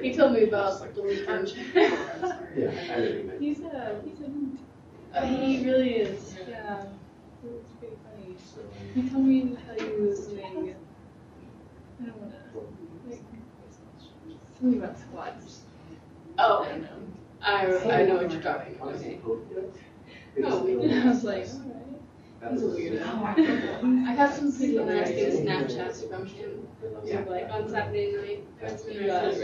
He told me about the weekend. Yeah, I know. He's a he really is. Yeah. It's pretty funny. He told me how he was doing. I don't want to. Like, something about squats. Oh, I know. I know what you're talking about. Okay. Oh, I was like, alright. He's a weirdo. I got some pretty nasty Snapchats from him. So, like on Saturday night. That's really nice.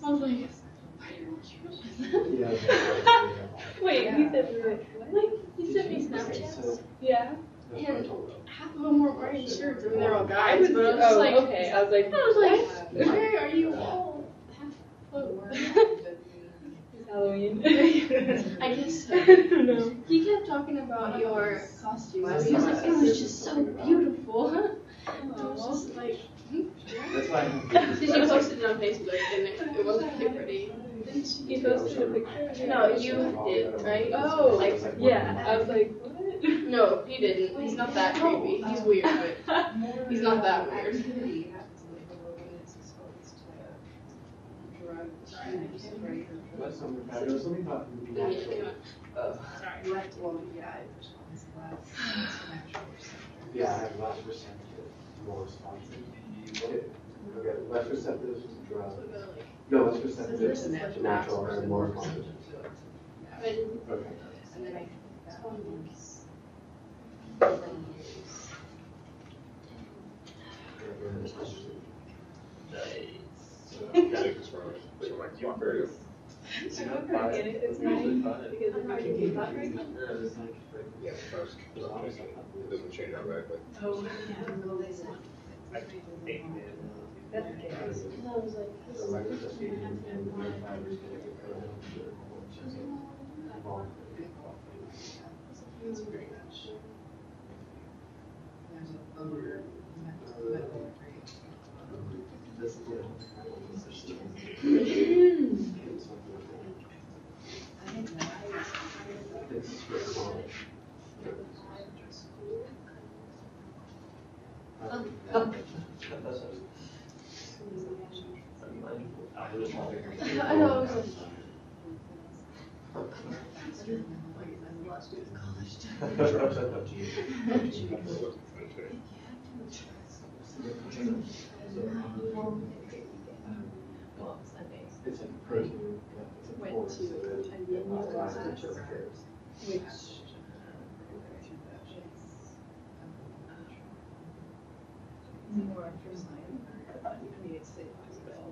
I was like, wait, he said what? He sent me Snapchats. Yeah. And half of them were wearing shirts. I mean, they're all guys, but I was just like, okay. I was like, why are you all half clothed? It's Halloween. I guess so. I don't know. He kept talking about your costume. He was like, it was just so beautiful. I was just like, That's why because you posted it on Facebook and it wasn't too pretty. He posted a picture? No, you did, right? Oh, like, yeah. I was like, what? No, he didn't. He's not that creepy. He's weird, but he's not that weird. Yeah, I have less receptive, more responsive. Okay, less receptive to drug. No, less receptive to natural and more responsive. Okay. And then I It's not yeah, first. It doesn't change automatically. Oh, I hate it. that's okay. I was like, I know, I was like, well, Sunday. It's like a person. Went to which more for mine. I mean, it's the hospital.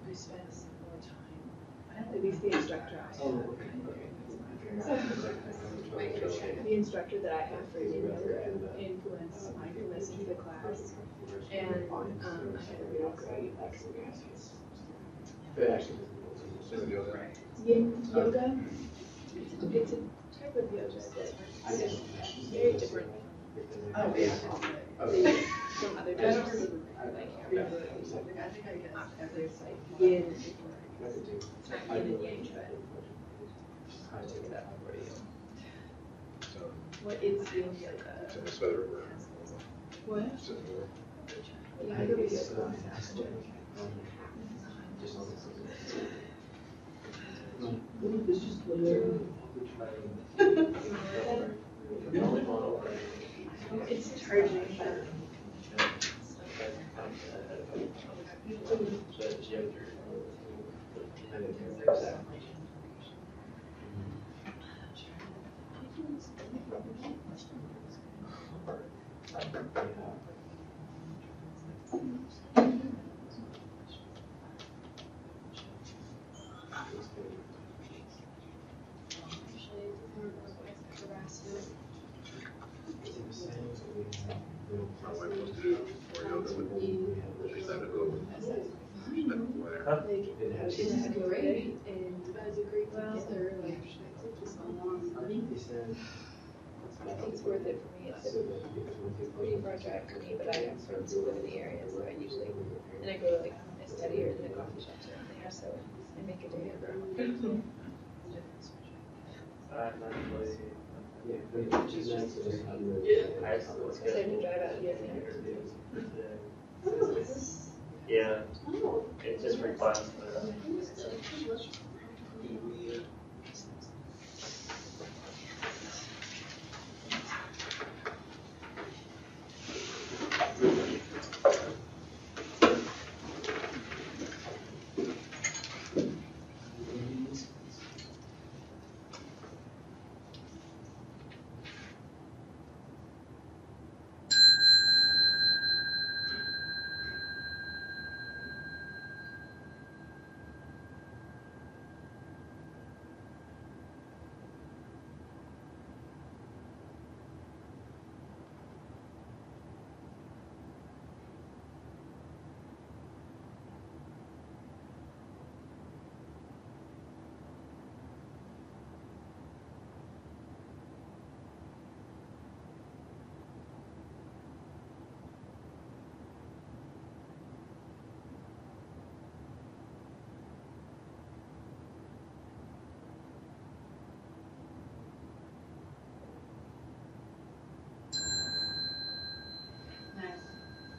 We spent more time. At least the instructor I have. The instructor that I have for influence mindfulness into the class, and I had a real great experience. Yin yoga. It's a type of yoga that's very different. Oh, yeah. From other types. There's like yin. It's not yin and yang, but I'll take it up for you. What is yin yoga? What? Yoga is so faster. It's charging. It's great, and as a great together, like, I think it's worth it for me. It's a pretty far drive for me, but I have friends who live in the area, so I usually, and I go to like, I study or the coffee shops around there, so I make a day of it. Because I have to drive out here. Yeah, Oh. it's just for class.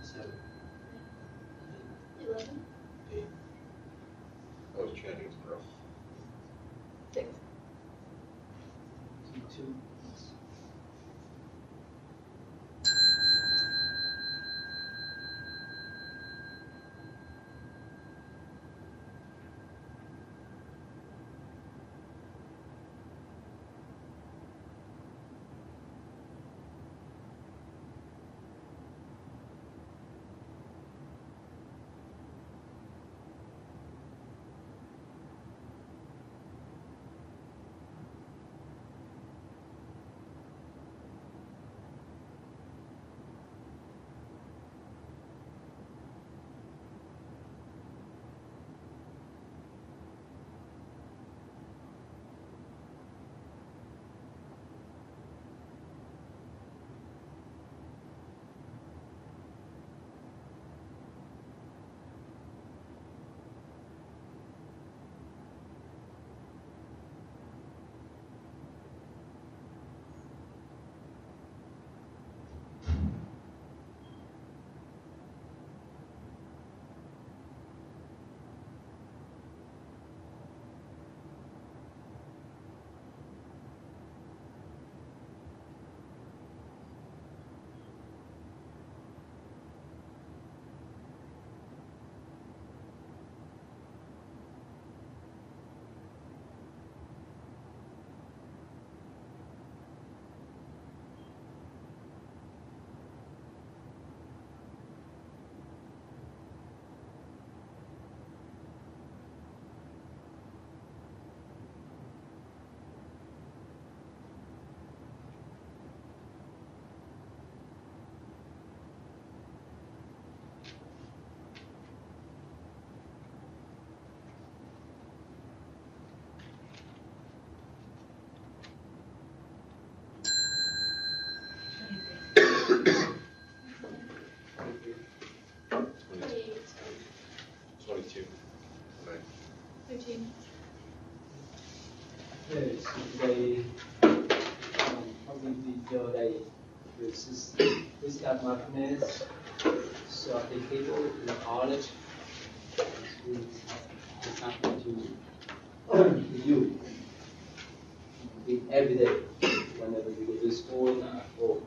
Seven. 11. 8. I was Channing's girl. 6. 2. Okay, so today, how we did your day is that mindfulness, so applicable in knowledge is happening to you every day, whenever you go to school or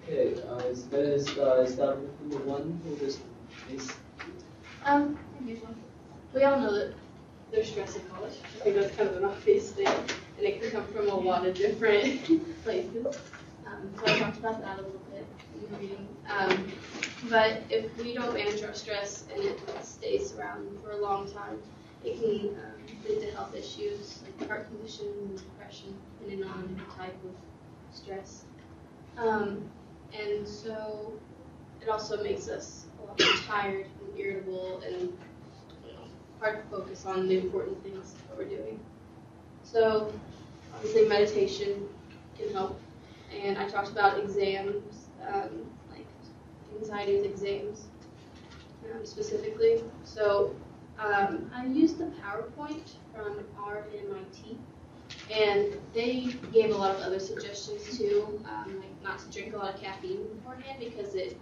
okay, start with number one for this case. We all know that there's stress in college. I think that's kind of an obvious thing, and it can come from a lot of different places. So I talked about that a little bit in the reading. But if we don't manage our stress and it stays around for a long time, it can lead to health issues like heart conditions and depression, depending on the type of stress. And so it also makes us a lot more tired and irritable and hard to focus on the important things that we're doing. So obviously meditation can help. And I talked about exams, like anxiety with exams specifically. So I used the PowerPoint from RMIT, and they gave a lot of other suggestions too, like not to drink a lot of caffeine beforehand because it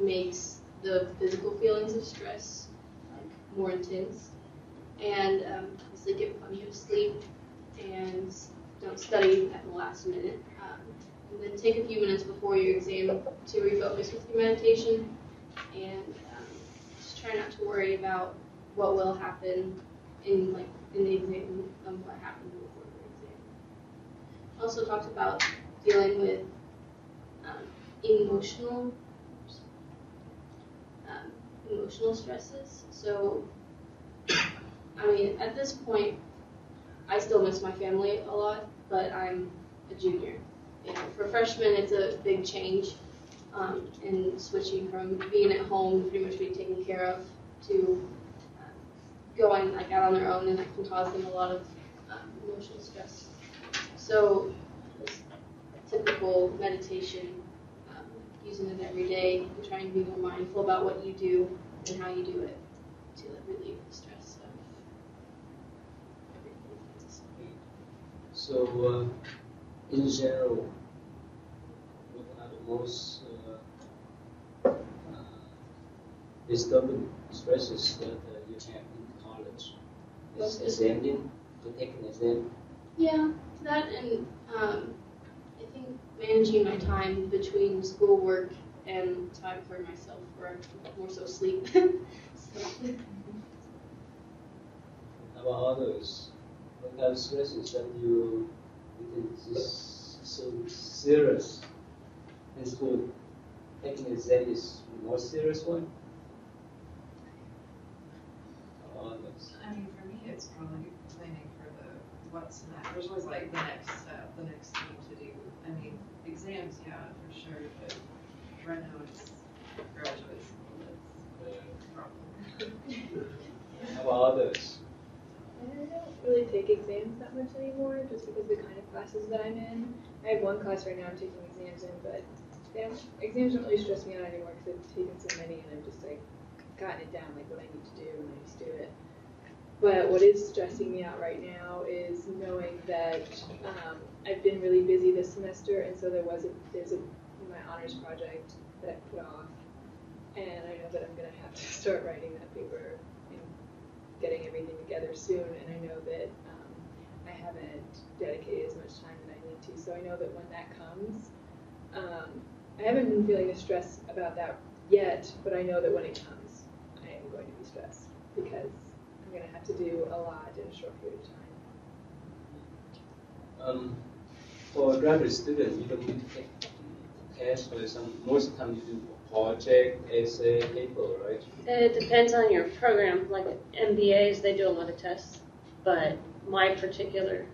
makes the physical feelings of stress like more intense, and obviously get plenty of sleep and don't study at the last minute. And then take a few minutes before your exam to refocus with your meditation, and just try not to worry about what will happen in the exam what happened before the exam. Also talked about dealing with emotional stresses. So, I mean, at this point, I still miss my family a lot, but I'm a junior. You know, for freshmen, it's a big change in switching from being at home to pretty much being taken care of to going like out on their own, and that can cause them a lot of emotional stress. So, just typical meditation, using it every day, and trying to be more mindful about what you do and how you do it to relieve the stress of everything. So, in general, what are the most disturbing stresses that you have in college? Is examining, to take an exam? Yeah, that and I think managing my time between schoolwork and time for myself, or more so sleep. How about others? What kind of stresses that you think is so serious in school? Taking an exam is the most serious one? How about others? I mean, for me, it's probably planning for what's next. There's always like the next step, the next thing to do. I mean, exams, yeah, for sure, but right now it's graduate school that's a problem. How about others? I don't really take exams that much anymore, just because of the kind of classes that I'm in. I have one class right now I'm taking exams in, but exams don't really stress me out anymore because I've taken so many and I've just like gotten it down, like what I need to do, and I just do it. But what is stressing me out right now is knowing that I've been really busy this semester, and so there's my honors project that I put off, and I know that I'm going to have to start writing that paper and getting everything together soon, and I know that I haven't dedicated as much time that I need to, so I know that when that comes, I haven't been feeling the stress about that yet, but I know that when it comes, I am going to be stressed because I'm going to have to do a lot in a short period of time. For a graduate student, you don't need to take tests, but most of the time you do a project, essay, paper, right? It depends on your program. Like MBAs, they do a lot of tests, but my particular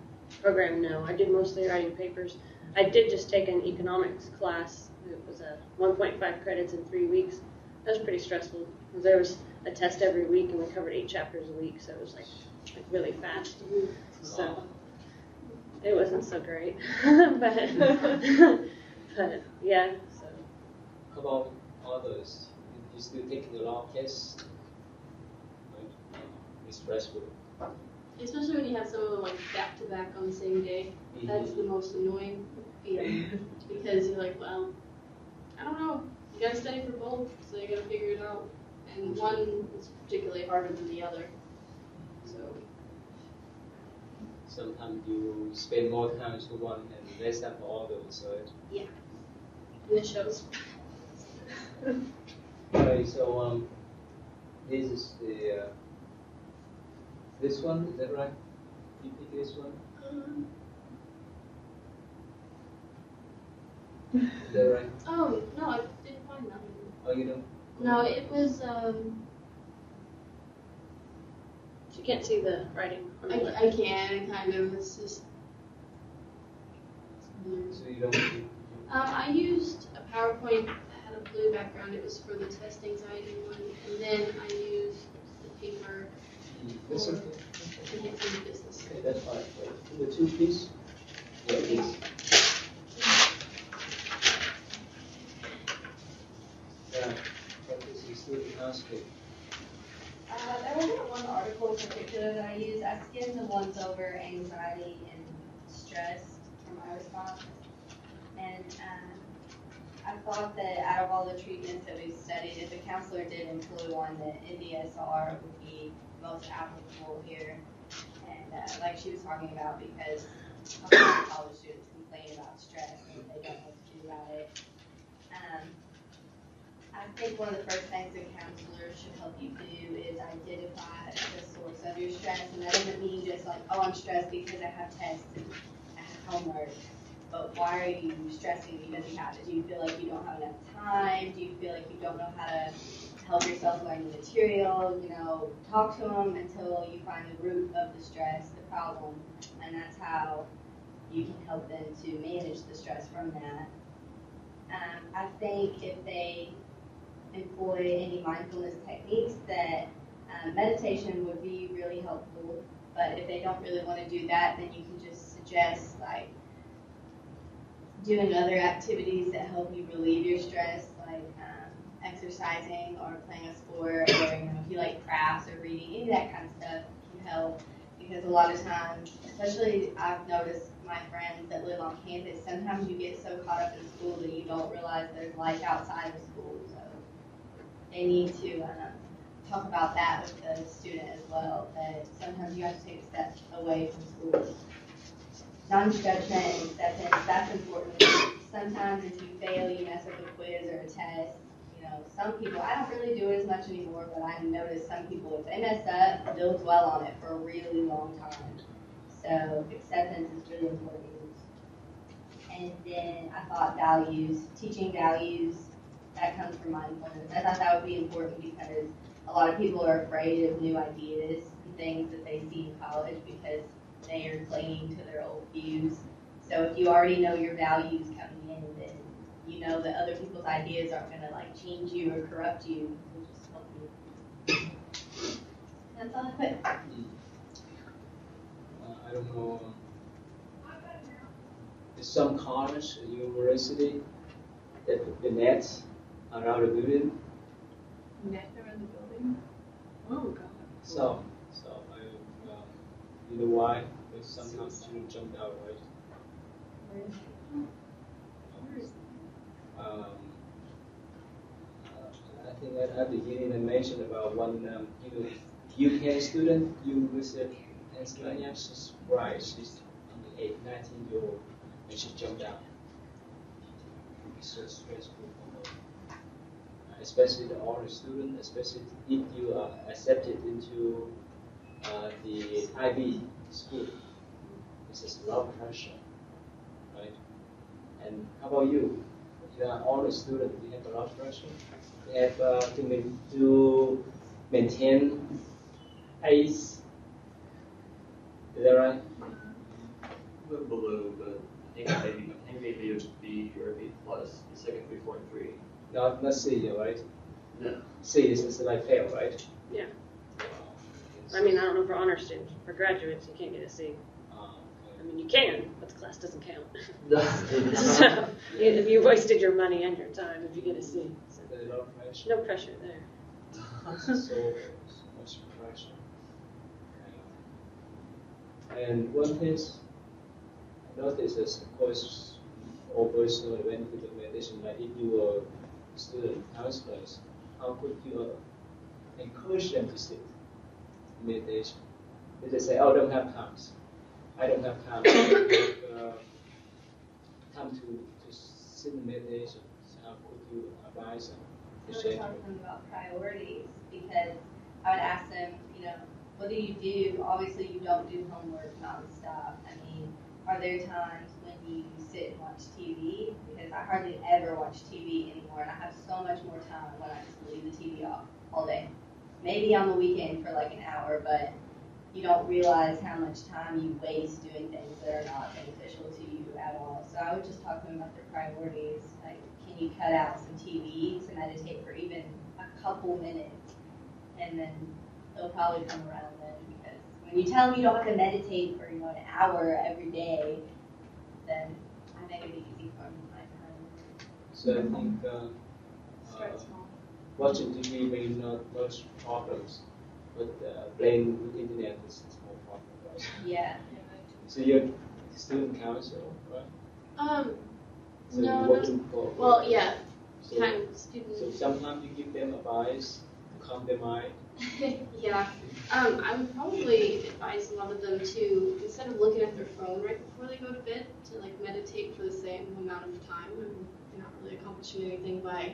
program, no. I did mostly writing papers. I did just take an economics class. It was a 1.5 credits in 3 weeks. That was pretty stressful. There was a test every week, and we covered 8 chapters a week, so it was like really fast. So it wasn't so great, but yeah. So. How about others? You still taking a lot of tests? Right? It's stressful. Especially when you have some of them like back to back on the same day. Mm-hmm. That's the most annoying, because you're like, well, I don't know. You gotta study for both, so you gotta figure it out. And one is particularly harder than the other. So Sometimes you spend more time to one and less time for others, right? yeah, and it shows. Alright, so this is the this one, is that right? You pick this one? Is that right? Oh no, I didn't find that one. Oh, you don't? No, it was. You can't see the writing on the left. I can kind of. It's just. So you don't? I used a PowerPoint that had a blue background. It was for the test anxiety one, and then I used the paper That's for okay. enhancing business. Okay, that's fine. Wait, the two piece? Yeah, please. Yeah, what is he still asking? There wasn't one article in particular that I used. I skimmed the ones over anxiety and stress for my response. And I thought that out of all the treatments that we've studied, if a counselor did employ one, that NDSR would be most applicable here. And like she was talking about, because a lot of college students complain about stress and they don't know what to do about it. I think one of the first things a counselor should help you do is identify the source of your stress. And that doesn't mean just like, oh, I'm stressed because I have tests and I have homework. But why are you stressing because you have it? Do you feel like you don't have enough time? Do you feel like you don't know how to help yourself learn the material? You know, talk to them until you find the root of the stress, the problem. And that's how you can help them to manage the stress from that. I think if they employ any mindfulness techniques, that meditation would be really helpful. But if they don't really want to do that, then you can just suggest like doing other activities that help you relieve your stress, like exercising or playing a sport, or if you like crafts or reading, any of that kind of stuff can help. Because a lot of times, especially I've noticed my friends that live on campus, sometimes you get so caught up in school that you don't realize there's life outside of school. So they need to talk about that with the student as well, that sometimes you have to take a step away from school. Non-judgment and acceptance, that's important. Sometimes if you fail, you mess up a quiz or a test. You know, some people, I don't really do it as much anymore, but I noticed some people, if they mess up, they'll dwell on it for a really long time. So acceptance is really important. And then I thought values, teaching values, that comes from mindfulness. I thought that would be important because a lot of people are afraid of new ideas and things that they see in college because they are clinging to their old views. So if you already know your values coming in, then you know that other people's ideas aren't going to like change you or corrupt you. It'll just help you. That's all I put. I don't know. There's some college, university, that put the nets around the building. Net around the building? Oh, God. So you know why? Because sometimes children jumped out, right? I think at the beginning I mentioned about one UK student, University of Pennsylvania. She's right. She's 19-year-old, and she jumped out. It's so stressful for her, especially the honor student, especially if you are accepted into the IB school. This is a lot of pressure, right? And how about you? You are an honor student. You have a lot of pressure. You have to maintain pace. Is that right? A little below, but I think maybe it would be or a B plus. The second 3.3. Not C, right? No. C is like fail, right? Yeah. I mean, I don't know for honor students. For graduates, you can't get a C. I mean, you can, but the class doesn't count. So if you wasted your money and your time if you get a C. So no pressure there. So much pressure. And one thing I noticed is, of course, all boys know the benefit of meditation. Like if you were a student counselors, how could you encourage them to sit in meditation? They just say, "Oh, I don't have time. I don't have time. Time to sit in meditation." So how could you advise them? I would talk to them about priorities, because I would ask them, you know, what do you do? Obviously, you don't do homework nonstop. I mean, are there times when you sit and watch TV? Because I hardly ever watch TV anymore, and I have so much more time when I just leave the TV off all day. Maybe on the weekend for like an hour, but you don't realize how much time you waste doing things that are not beneficial to you at all. So I would just talk to them about their priorities. Like, can you cut out some TV to meditate for even a couple minutes? And then they'll probably come around then, because when you tell them you don't have to meditate for, an hour every day, then I make it easy for them my time. So I think Start small. watching TV may not much problems, but playing with the internet is more problem, right? Yeah. So you're student council, right? So No, you're no. working for. Well, yeah, So, kind of student. so sometimes you give them advice to calm their mind. Yeah, I would probably advise a lot of them to, instead of looking at their phone right before they go to bed, to like meditate for the same amount of time. And you're not really accomplishing anything by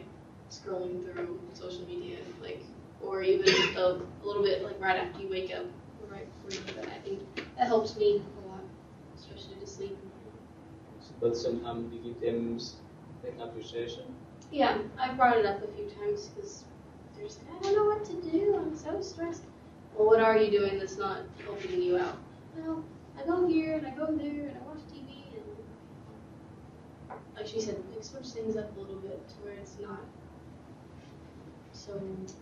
scrolling through social media, like, or even a little bit like right after you wake up, or right before you go to bed. I think that helps me a lot, especially to sleep. But sometimes you give them like appreciation. Yeah, I've brought it up a few times because there's, I don't know what to do. I'm so stressed. Well, what are you doing that's not helping you out? Well, I go here and I go there and I watch TV and, like she said, like switch things up a little bit to where it's not so much.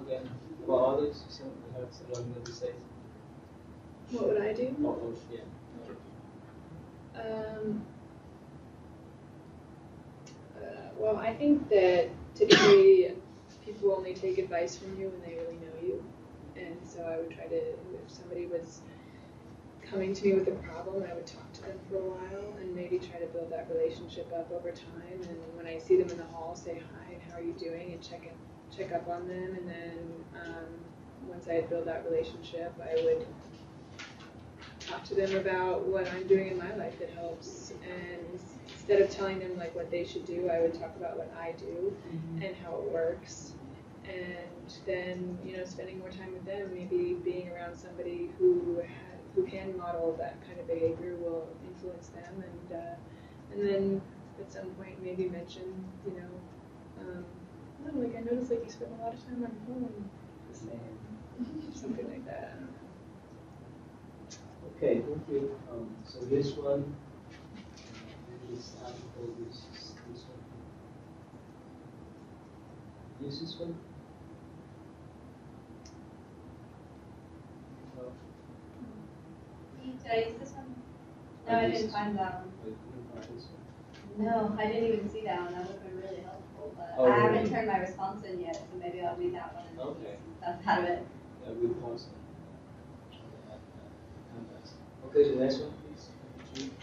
Okay. About others, you have something to say? What would I do? Oh, yeah. Well, I think that typically people only take advice from you when they really know you. And so I would try to, if somebody was coming to me with a problem, I would talk to them for a while and maybe try to build that relationship up over time. And when I see them in the hall, say hi and how are you doing, and check up on them. And then once I had built that relationship, I would talk to them about what I'm doing in my life that helps. And instead of telling them like what they should do, I would talk about what I do and how it works. And then, spending more time with them, maybe being around somebody who can model that kind of behavior will influence them. And then at some point maybe mention, I noticed like you spend a lot of time on your phone, the same, something like that. I don't know. Okay, thank you. So this one, this article, this one. Use this one? No. Did I use this one? No, I didn't find that one. Oh, you couldn't find this one? No, I didn't even see that one. That would have been really helpful. But Oh, I haven't really? turned my response in yet, so maybe I'll read that one and Okay. that's out of it. Yeah, we pause it. Okay, the next one, please. The next one.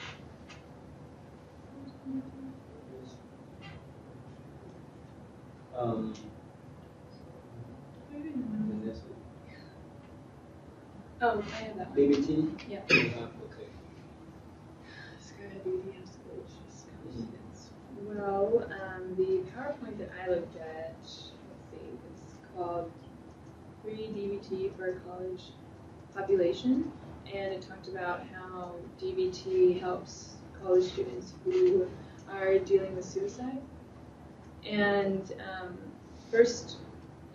Oh, I have that one. DBT? Yeah. You have, okay. Describe DBT on school students. Well, the PowerPoint that I looked at, let's see, it's called Free DBT for College Population, and it talked about how DBT helps college students who are dealing with suicide. And first,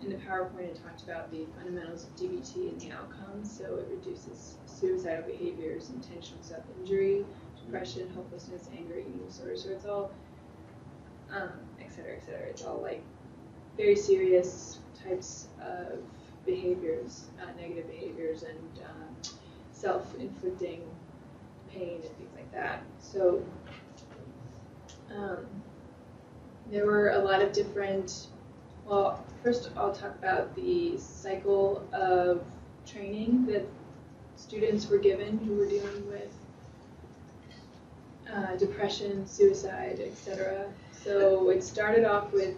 in the PowerPoint, it talked about the fundamentals of DBT and the outcomes. So it reduces suicidal behaviors, intentional self-injury, depression, hopelessness, anger, eating disorder. So it's all, et cetera, et cetera. It's all like very serious types of behaviors, negative behaviors, and self-inflicting pain and things like that. So there were a lot of different, well, first I'll talk about the cycle of training that students were given who were dealing with depression, suicide, etc. So it started off with,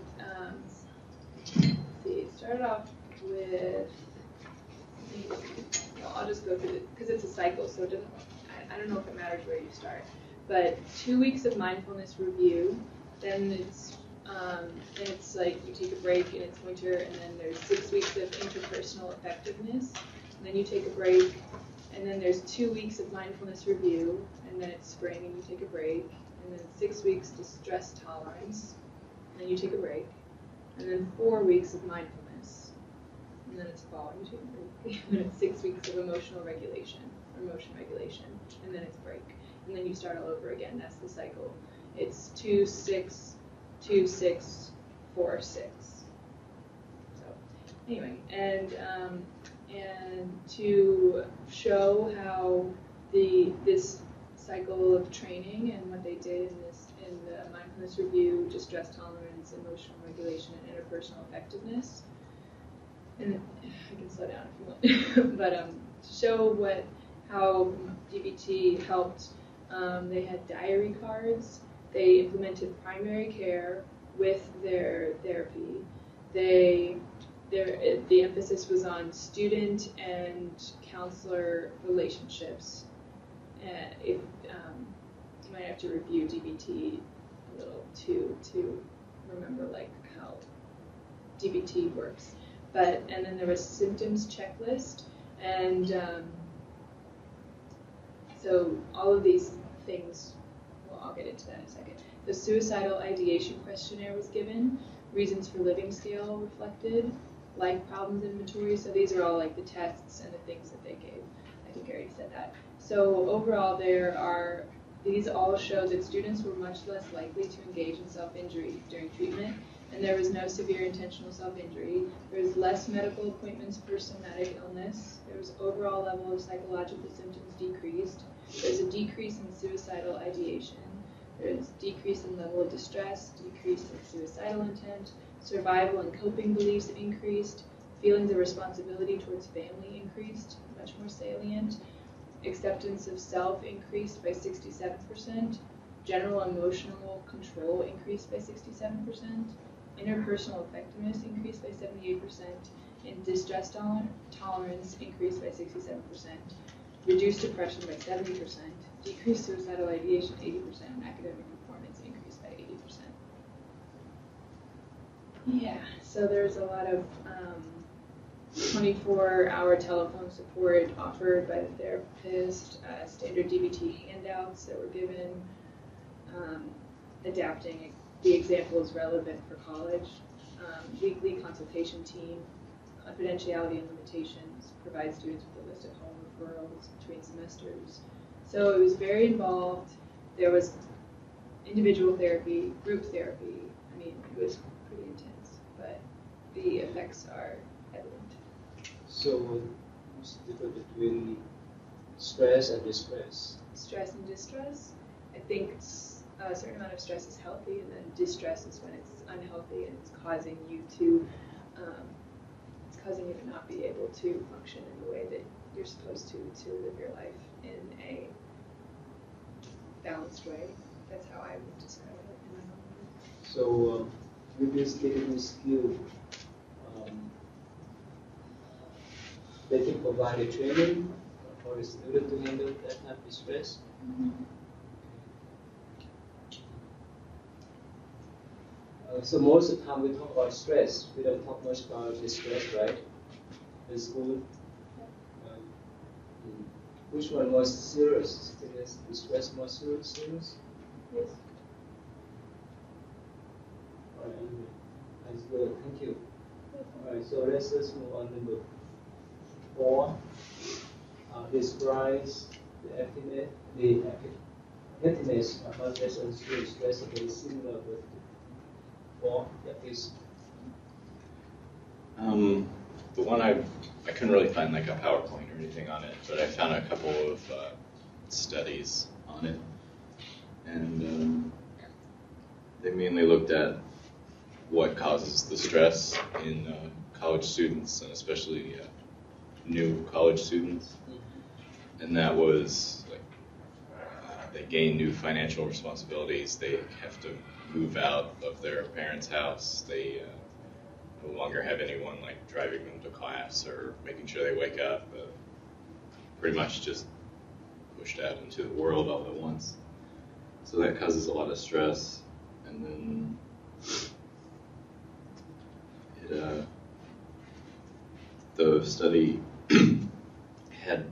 well, I'll just go through it because it's a cycle, so it doesn't, I don't know if it matters where you start. But 2 weeks of mindfulness review, then it's like you take a break and it's winter, and then there's 6 weeks of interpersonal effectiveness, and then you take a break, and then there's 2 weeks of mindfulness review, and then it's spring and you take a break, and then 6 weeks to stress tolerance, and then you take a break, and then 4 weeks of mindfulness, and then it's fall and you take a break, and then it's 6 weeks of emotion regulation, and then it's break, and then you start all over again. That's the cycle. It's 2, 6, 2, 6, 4, 6. So anyway, and to show how this cycle of training and what they did in the mindfulness review, distress tolerance, emotional regulation, and interpersonal effectiveness. And I can slow down if you want, but to show how DBT helped. They had diary cards They implemented primary care with their therapy. The emphasis was on student and counselor relationships. You might have to review DBT a little to remember like how DBT works. And then there was symptoms checklist, and so all of these things, well, I'll get into that in a second. The suicidal ideation questionnaire was given, reasons for living scale reflected, life problems inventory. So these are all like the tests and the things that they gave. I think I already said that. So overall, these all show that students were much less likely to engage in self-injury during treatment, and there was no severe intentional self-injury. There was less medical appointments for somatic illness. There was overall level of psychological symptoms decreased. There's a decrease in suicidal ideation. There's decrease in level of distress, decrease in suicidal intent, survival and coping beliefs increased, feelings of responsibility towards family increased, much more salient, acceptance of self increased by 67%, general emotional control increased by 67%, interpersonal effectiveness increased by 78%, and distress tolerance increased by 67%, reduced depression by 70%, decreased suicidal ideation 80%, and academic performance increased by 80%. Yeah, so there's a lot of 24-hour telephone support offered by the therapist, standard DBT handouts that were given, adapting the examples relevant for college, weekly consultation team, confidentiality and limitations, provide students with a list of home referrals between semesters. So it was very involved. There was individual therapy, group therapy. I mean, it was pretty intense, but the effects are evident. So what's the difference between stress and distress? Stress and distress. I think a certain amount of stress is healthy, and then distress is when it's unhealthy and it's causing you to not be able to function in the way that you're supposed to live your life in a balanced way. That's how I would describe it. So with this digital skill, they can provide a training for the student to handle that type of stress. Mm-hmm. So most of the time we talk about stress. We don't talk much about distress, right? In school. Which one was serious? Is distress more serious? Yes. All right. That's good. Thank you. All right. So let's just move on to number 4. Describes the emptiness of motivation and stress is very similar with 4. Yeah, please. The one I couldn't really find like a PowerPoint or anything on it, but I found a couple of studies on it, and they mainly looked at what causes the stress in college students, and especially new college students. And that was like they gain new financial responsibilities. They have to move out of their parents' house. They no longer have anyone like driving them to class or making sure they wake up. Pretty much just pushed out into the world all at once. So that causes a lot of stress. And then the study had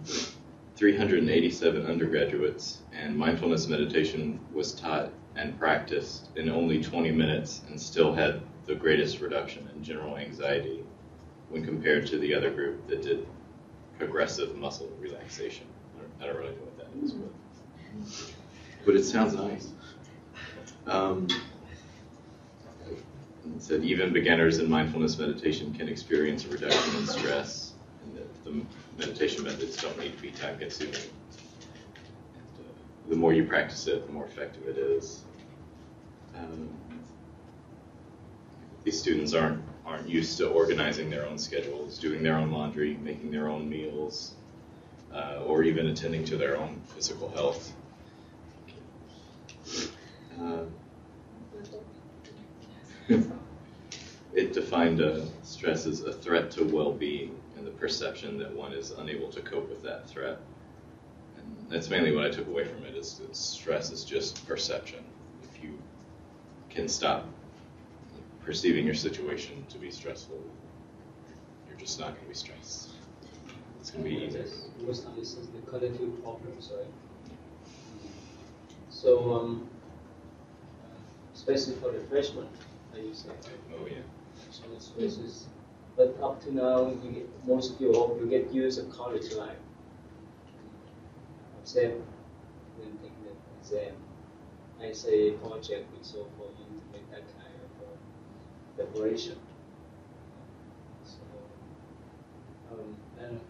387 undergraduates, and mindfulness meditation was taught and practiced in only 20 minutes and still had the greatest reduction in general anxiety when compared to the other group that did progressive muscle relaxation. I don't really know what that is, but it sounds nice. It said even beginners in mindfulness meditation can experience a reduction in stress, and that the meditation methods don't need to be time-consuming. The more you practice it, the more effective it is. These students aren't used to organizing their own schedules, doing their own laundry, making their own meals, or even attending to their own physical health. I've defined stress as a threat to well-being and the perception that one is unable to cope with that threat. And that's mainly what I took away from it, is that stress is just perception. If you can stop perceiving your situation to be stressful, you're just not going to be stressed. It's going to be easier. Most of this is the cognitive problems, right? So, especially for the freshmen, you say. Oh yeah. So it's stresses. But up to now, most of you hope you get used to college life. Except when taking the exam, I say project and so forth, you need to make that kind of preparation. So, and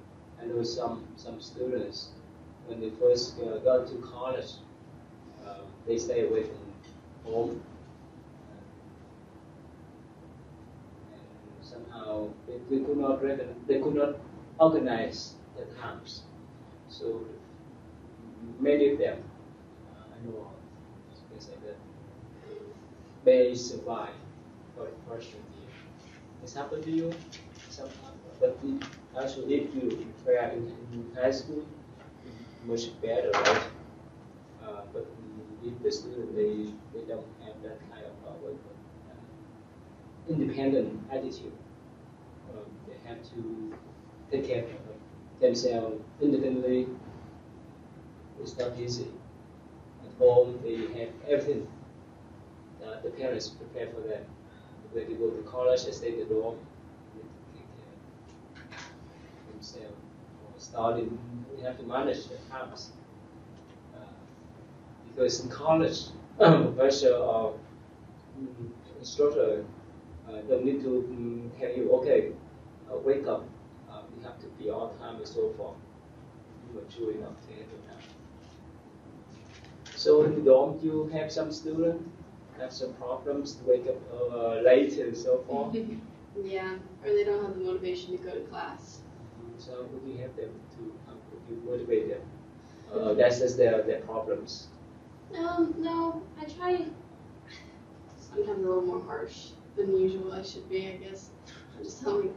I know some students, when they first got to college, they stay away from home. And somehow they could not organize their times. So many of them, I know, can say that they survive for the first year. It's happened to you somehow, but actually if you prepare in high school, much better, right? But if the student they don't have that kind of independent attitude, they have to take care of themselves independently. It's not easy. At home, they have everything. The parents prepare for them. When they go to college, they stay in the dorm. They take care of themselves. Or studying, they have to manage their times. Because in college, professor or instructor don't need to tell you, okay, wake up. You have to be on time and so forth. You are mature enough to handle that. So in the dorm, you have some students have some problems to wake up late and so forth. Yeah, or they don't have the motivation to go to class. So would you have them to would you motivate them? That's just their problems. No, I try sometimes a little more harsh than usual I should be, I guess. I just tell them,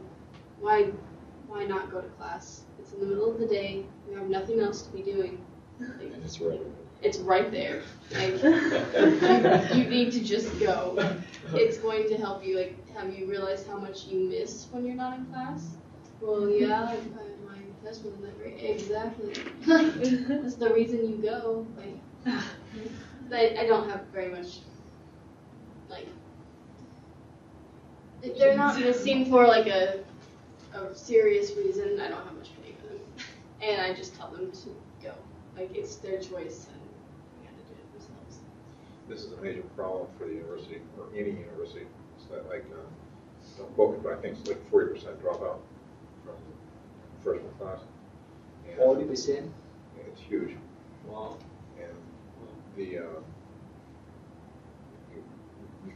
why not go to class? It's in the middle of the day, you have nothing else to be doing. Like, And it's right. it's right there. Like, you need to just go. It's going to help you. Like, have you realized how much you miss when you're not in class? Well, yeah, my test wasn't that great. Exactly. That's the reason you go. Like, but I don't have very much. Like, if they're not missing for like a serious reason, I don't have much pity for them, and I just tell them to go. Like, it's their choice, and they have to do it themselves. This is a major problem for the university, or any university. It's that, like, don't quote me, but I think it's like 40% dropout from freshman class. 40%? It's huge. Wow. And we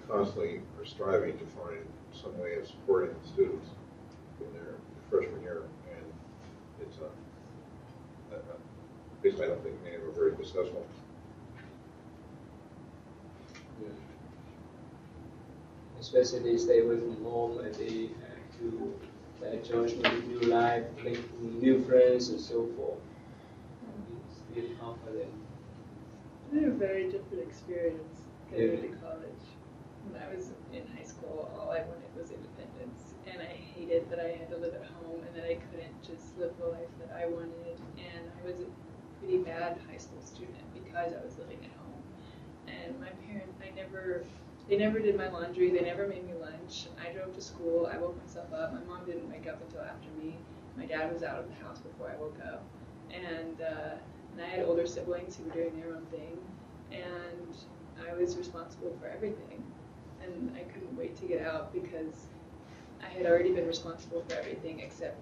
constantly are striving to find some way of supporting the students in their freshman year, and it's basically I don't think many of them are very successful. Yeah. Especially they stay away from home and they have to adjust to new life, make new friends and so forth. It's really hard for them. I had a very different experience going to college. When I was in high school, all I wanted was independence, and I hated that I had to live at home and that I couldn't just live the life that I wanted. And I was a pretty bad high school student because I was living at home. And my parents, they never did my laundry. They never made me lunch. I drove to school. I woke myself up. My mom didn't wake up until after me. My dad was out of the house before I woke up. And I had older siblings who were doing their own thing. And I was responsible for everything. And I couldn't wait to get out because I had already been responsible for everything except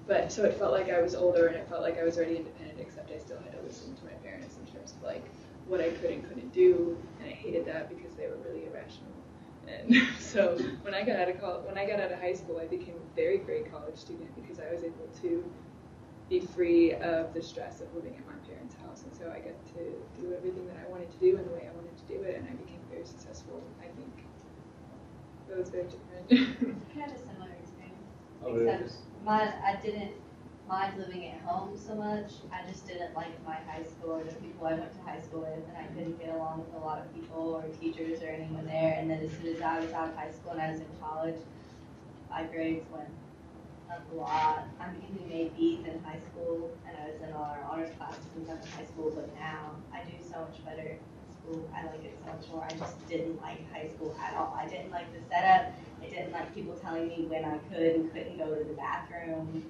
but so it felt like I was older and it felt like I was already independent, except I still had to listen to my parents in terms of like what I could and couldn't do, and I hated that because they were really irrational. And so when I got out of high school, I became a very great college student because I was able to be free of the stress of living at my parents' house, and so I got to do everything that I wanted to do in the way I wanted to do it, and I became very successful, I think. That was very different. I had a similar experience. Oh, really? Except I didn't mind living at home so much. I just didn't like my high school or the people I went to high school with, and I couldn't get along with a lot of people or teachers or anyone there. And then as soon as I was out of high school and I was in college, my grades went up a lot. I mean, we made B's in high school, and I was in all our honors classes and stuff in high school, but now I do so much better in school. I like it so much more. I just didn't like high school at all. I didn't like the setup. I didn't like people telling me when I could and couldn't go to the bathroom.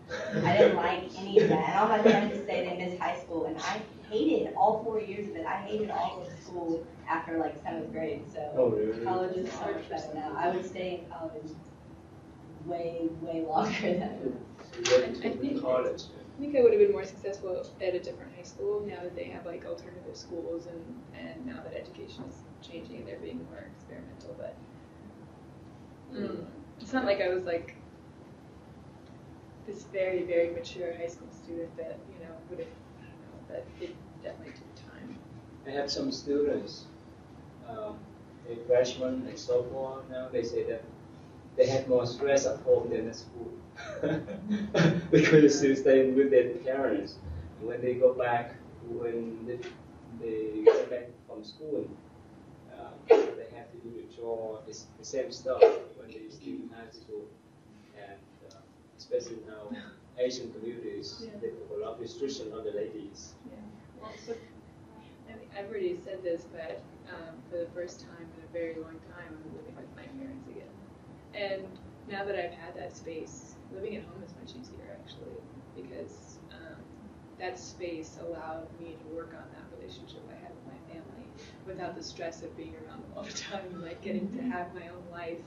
I didn't like any of that. And all my friends would say they missed high school, and I hated all 4 years of it. I hated all of school after like 7th grade. So college is so much better now. I would stay in college way longer than I think I would have been more successful at a different high school now that they have like alternative schools and now that education is changing and they're being more experimental. But it's not like I was like this very mature high school student that would have. But it definitely took time. I have some students, a freshman, a sophomore now. They say that they have more stress at home than at school because they're still staying with their parents. And when they go back, when they go back from school, they have to do the same stuff when they still in high school. And especially now, Asian communities, they put a lot of restriction on the ladies. Yeah. Well, so, I mean, I've already said this, but for the first time in a very long time, I'm living with my parents again. And now that I've had that space, living at home is much easier actually, because that space allowed me to work on that relationship I had with my family without the stress of being around them all the time, like getting to have my own life.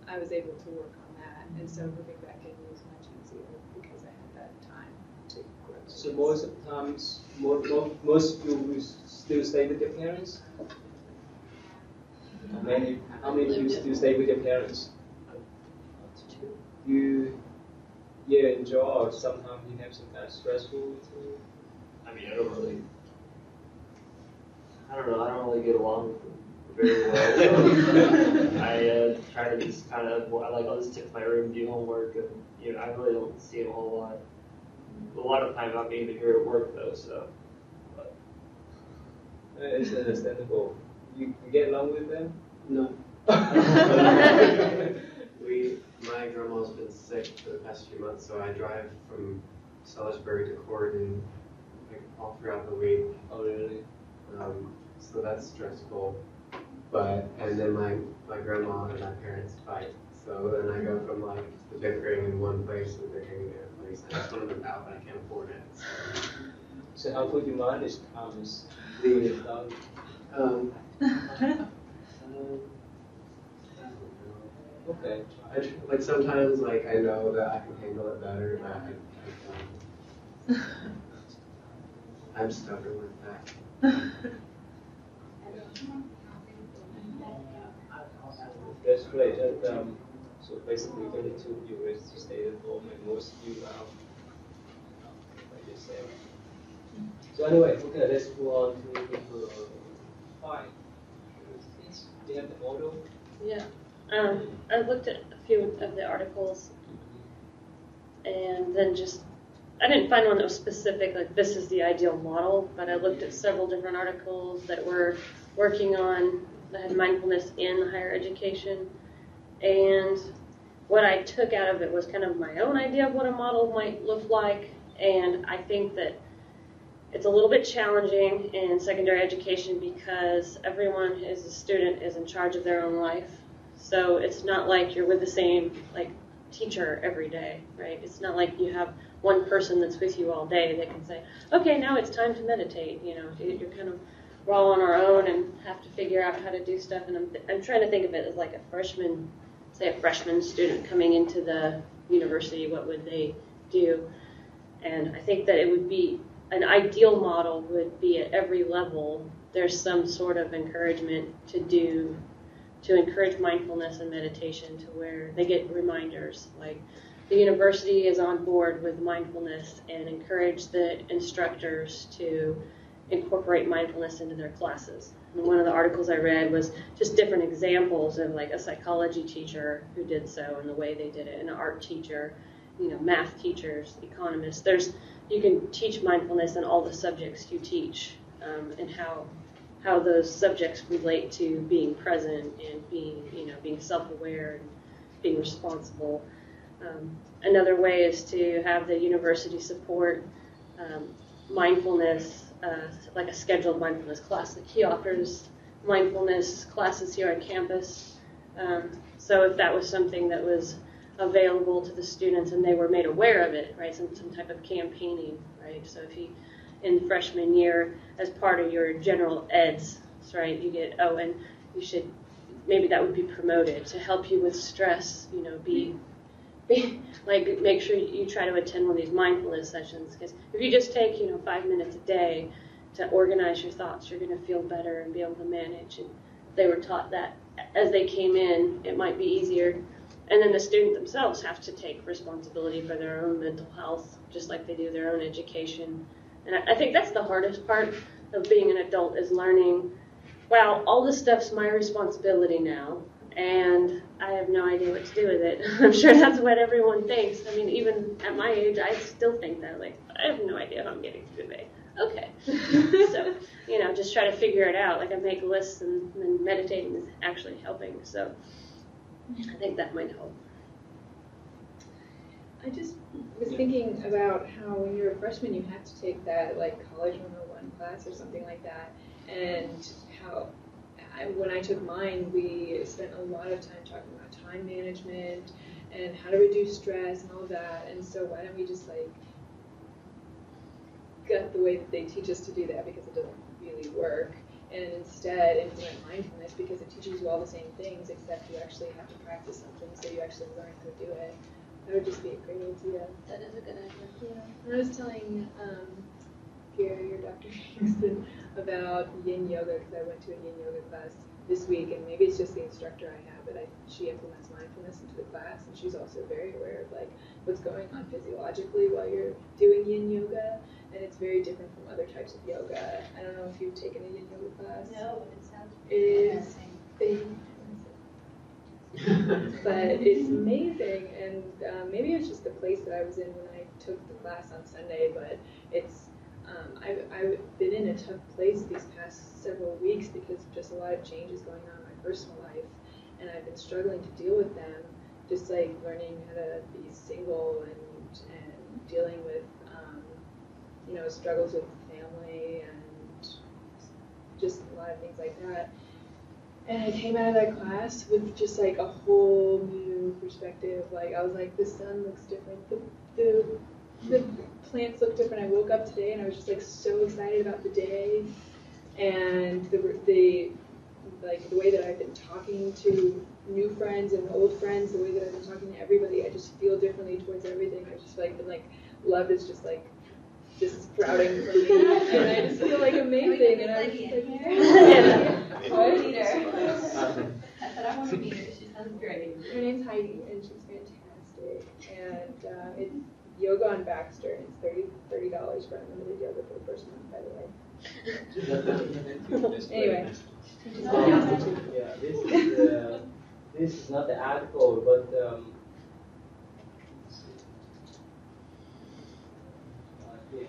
I was able to work on that, and so moving back in was much easier because I had that time to grow. So most of the times, most people will still stay with their parents? How many people still stay with their parents? You enjoy, or sometimes you have some kind of stressful too? I mean, I don't know, I don't really get along with them very well. I try to just kind of, I'll just sit in my room, do homework, and I really don't see them a whole lot. A lot of times I'm even here at work though, so. But. It's understandable. You get along with them? No. My grandma's been sick for the past few months, so I drive from Salisbury to Corydon all throughout the week. Oh, really? So that's stressful. And then my grandma and my parents fight. So then I go from the bickering in one place to the bickering in another place. I just want to move out, but I can't afford it. So how could you manage this? Okay. Sometimes I know that I can handle it better, but I'm stubborn with that. That's great. So basically, 22 viewers stay at home and most of you out by yourself. So anyway, okay, let's go on to number 5. Do you have the model? Yeah. I looked at a few of the articles, and then I didn't find one that was specific, like this is the ideal model, but I looked at several different articles that were working on that had mindfulness in higher education, and what I took out of it was kind of my own idea of what a model might look like, and I think that it's a little bit challenging in secondary education because everyone as a student is in charge of their own life. So it's not like you're with the same teacher every day, right? It's not like you have one person that's with you all day that can say, okay, now it's time to meditate. You're kind of, we're all on our own and have to figure out how to do stuff. And I'm trying to think of it as like a freshman student coming into the university, what would they do? And I think that it would be, an ideal model would be at every level, there's some sort of encouragement to encourage mindfulness and meditation to where they get reminders. Like the university is on board with mindfulness and encourage the instructors to incorporate mindfulness into their classes. And one of the articles I read was just different examples of like a psychology teacher who did so and the way they did it, an art teacher, math teachers, economists. You can teach mindfulness in all the subjects you teach, and how those subjects relate to being present and being self-aware and being responsible. Another way is to have the university support mindfulness, like a scheduled mindfulness class. Like he offers mindfulness classes here on campus. So if that was something that was available to the students and they were made aware of it, right, some type of campaigning, right? So if you, in freshman year, as part of your general eds, right, you get, and you should, maybe that would be promoted to help you with stress, be like, make sure you try to attend one of these mindfulness sessions, because if you just take, 5 minutes a day to organize your thoughts, you're going to feel better and be able to manage. And if they were taught that as they came in, it might be easier. And then the students themselves have to take responsibility for their own mental health, just like they do their own education. And I think that's the hardest part of being an adult, is learning, wow, all this stuff's my responsibility now, and I have no idea what to do with it. I'm sure that's what everyone thinks. I mean, even at my age, I still think that, like, I have no idea how I'm getting through the day. Okay. So, just try to figure it out. Like, I make lists, and meditating is actually helping. So I think that might help. I just was thinking about how when you're a freshman, you have to take that like college 101 class or something like that, and how when I took mine, we spent a lot of time talking about time management and how to reduce stress and all of that. And so why don't we just like gut the way that they teach us to do that, because it doesn't really work, and instead implement mindfulness, because it teaches you all the same things, except you actually have to practice something, so you actually learn how to do it. That would just be a great idea. That is a good idea. Yeah. And I was telling Gary or Dr. Hinkson about yin yoga, because I went to a yin yoga class this week, and maybe it's just the instructor I have, but she implements mindfulness into the class, and she's also very aware of like what's going on physiologically while you're doing yin yoga, and it's very different from other types of yoga. I don't know if you've taken a yin yoga class. No, it sounds but it's amazing, and maybe it's just the place that I was in when I took the class on Sunday, but it's I've been in a tough place these past several weeks because of just a lot of changes going on in my personal life, and I've been struggling to deal with them, just like learning how to be single and dealing with struggles with family and just a lot of things like that. And I came out of that class with just like a whole new perspective. Like I was like, the sun looks different, the plants look different. I woke up today and I was just like so excited about the day, and the way that I've been talking to new friends and old friends, the way that I've been talking to everybody, I just feel differently towards everything. I just like been like love is just like sprouting from me, and I just feel like amazing. And I was just like, I want to meet her. I said I want to meet her. She sounds great. Her name's Heidi, and she's fantastic. And it's yoga on Baxter, and it's $30 for unlimited yoga for the first month, by the way. Anyway. Yeah, this is not the article, but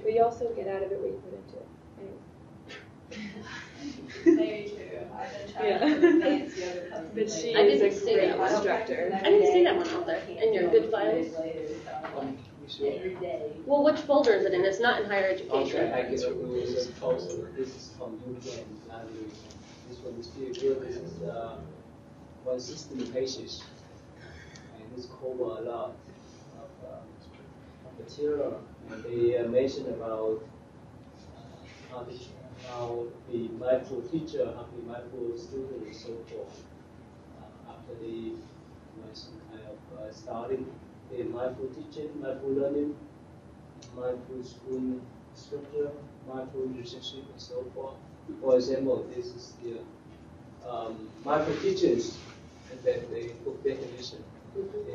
But you also get out of it what you put into it. Anyway. Very true. I've been trying to advance yoga classes. But she I is didn't a see great that one. instructor. I didn't see that one out there in your good files. Every day. Well, which folder is it in? It's not in higher education. okay, I give you this proposal. This is from UK and London. This one is still good. This is 160 pages, and this covers a lot of material. And they mention about how be mindful teacher, how be mindful student, and so forth. After they some kind of starting the mindful teaching, mindful learning, mindful school structure, mindful relationship, and so forth. For example, this is the mindful teachings, and then the book definition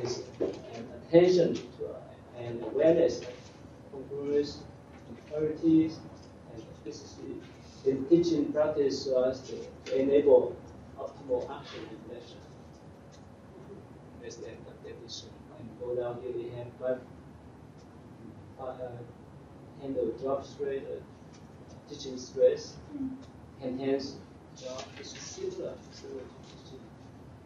is an attention to and awareness, congruence, impurities, and efficiency in teaching practice so as to enable optimal action in lecture. That's the definition. And go down here, we have handle job stress, teaching stress, enhance job is similar to teaching.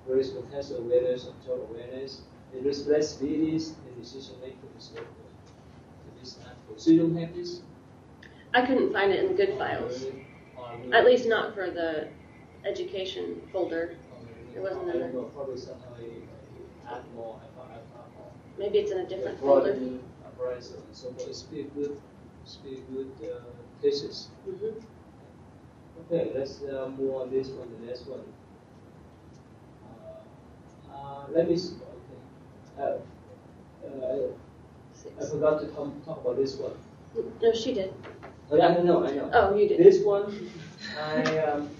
Raise potential awareness of job awareness, and responsibilities and decision making is local to this article. So you don't have this? I couldn't find it in the good files. At least not for the education folder. It wasn't in there. Probably somehow add more. I found more. Maybe it's in a different folder. So it's be good cases. Mm-hmm. Okay, let's move on this one, the next one. Let me see. Okay. I forgot to talk about this one. No, she did. Oh, yeah, I know. Oh, you did. This one, I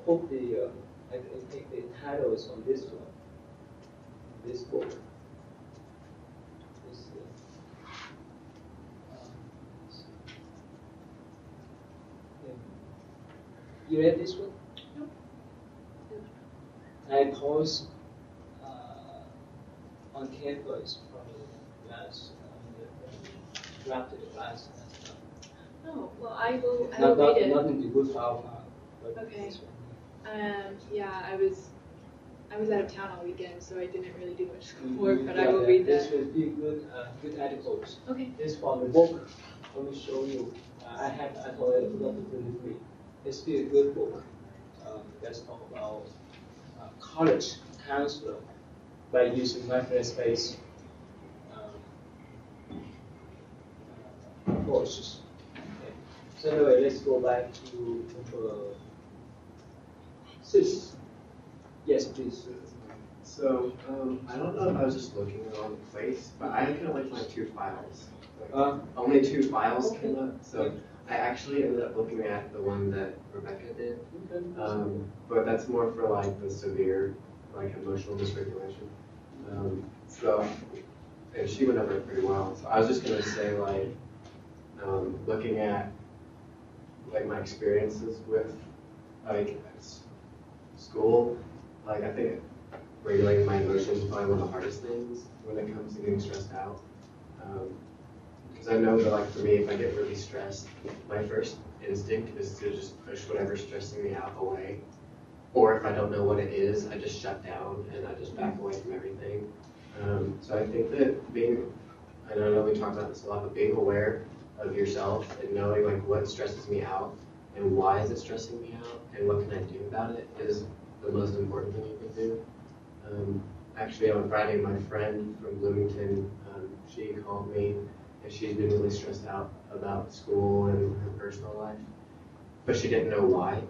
put the I take the titles on this one. This book. This, you read this one? No. I post on campus from last drafted last. Oh, well, I will Not read it. nothing to good file. But Okay. this one. Yeah, I was out of town all weekend, so I didn't really do much schoolwork, but I will Yeah, read this that. will be good articles. Okay. This from the book. Let me show you. I told you I forgot to put it free. It's be a good book. Let's talk about college counselor by using MicroSpace courses. Okay. So anyway, let's go back to number 6. Yes, please. So, I don't know if I was just looking in the wrong place, but I kind of like my 2 files. Like, only 2 files came up, so I actually ended up looking at the one that Rebecca did. But that's more for like the severe, like emotional dysregulation. So, and she went over it pretty well. So I was just gonna say like, looking at like my experiences with like school, like I think regulating my emotions is probably one of the hardest things when it comes to getting stressed out. Because I know that like for me, if I get really stressed, my first instinct is to just push whatever's stressing me out away. Or if I don't know what it is, I just shut down and I just back away from everything. So I think that I know we talked about this a lot, but being aware of yourself and knowing like what stresses me out and why is it stressing me out and what can I do about it is the most important thing you can do. Actually, on Friday, my friend from Bloomington, she called me, and she's been really stressed out about school and her personal life, but she didn't know why.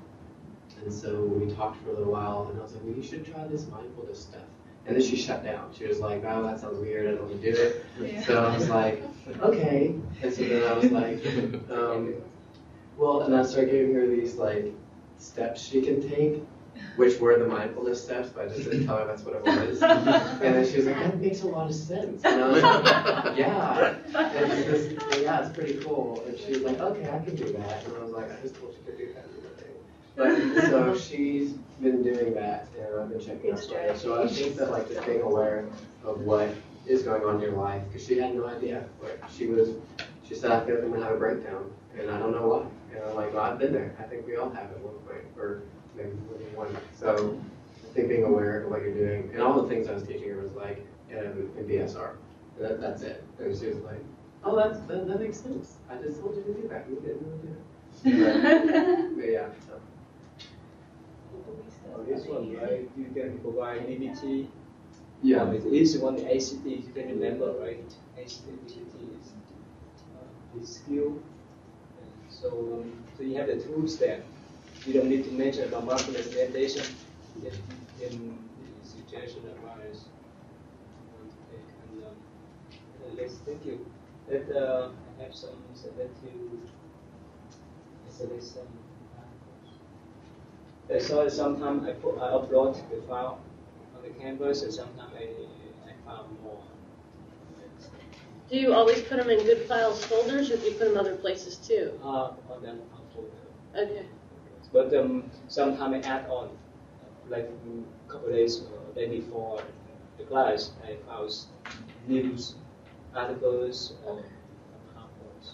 And so we talked for a little while, and I was like, well, you should try this mindfulness stuff. And then she shut down. She was like, oh, that sounds weird, I don't want to do it. Yeah. So I was like, okay. And so then I was like, well, and I started giving her these like steps she can take, which were the mindfulness steps, but I just didn't tell her that's what it was. And then she was like, that makes a lot of sense. And I was like, yeah. And she was, yeah, it's pretty cool. And she was like, okay, I can do that. And I was like, I just told you to do that. But so she's been doing that, and I've been checking out for her. So I think that like just being aware of what is going on in your life, because she had no idea. Like she said, I feel like I'm gonna have a breakdown, and I don't know why. And I'm like, well, I've been there. I think we all have at one point, or maybe more than one. So I think being aware of what you're doing, and all the things I was teaching her was like in BSR. That's it. And she was like, oh, that makes sense. I just told you to do that. You didn't really do it. But yeah. So. Oh, this one, right? You can provide DBT. Yeah. It is one ACT, you can remember, right? ACT is skill. So you have the tools there. You don't need to mention about mindfulness meditation. In the situation arise. Yes, thank you. I have some select some. So sometimes I upload the file on the canvas, and sometimes I found more. Do you always put them in good files folders, or do you put them other places too? On the Okay. But sometimes I add on, like a couple of days or day before the class, I found news articles or PowerPoints.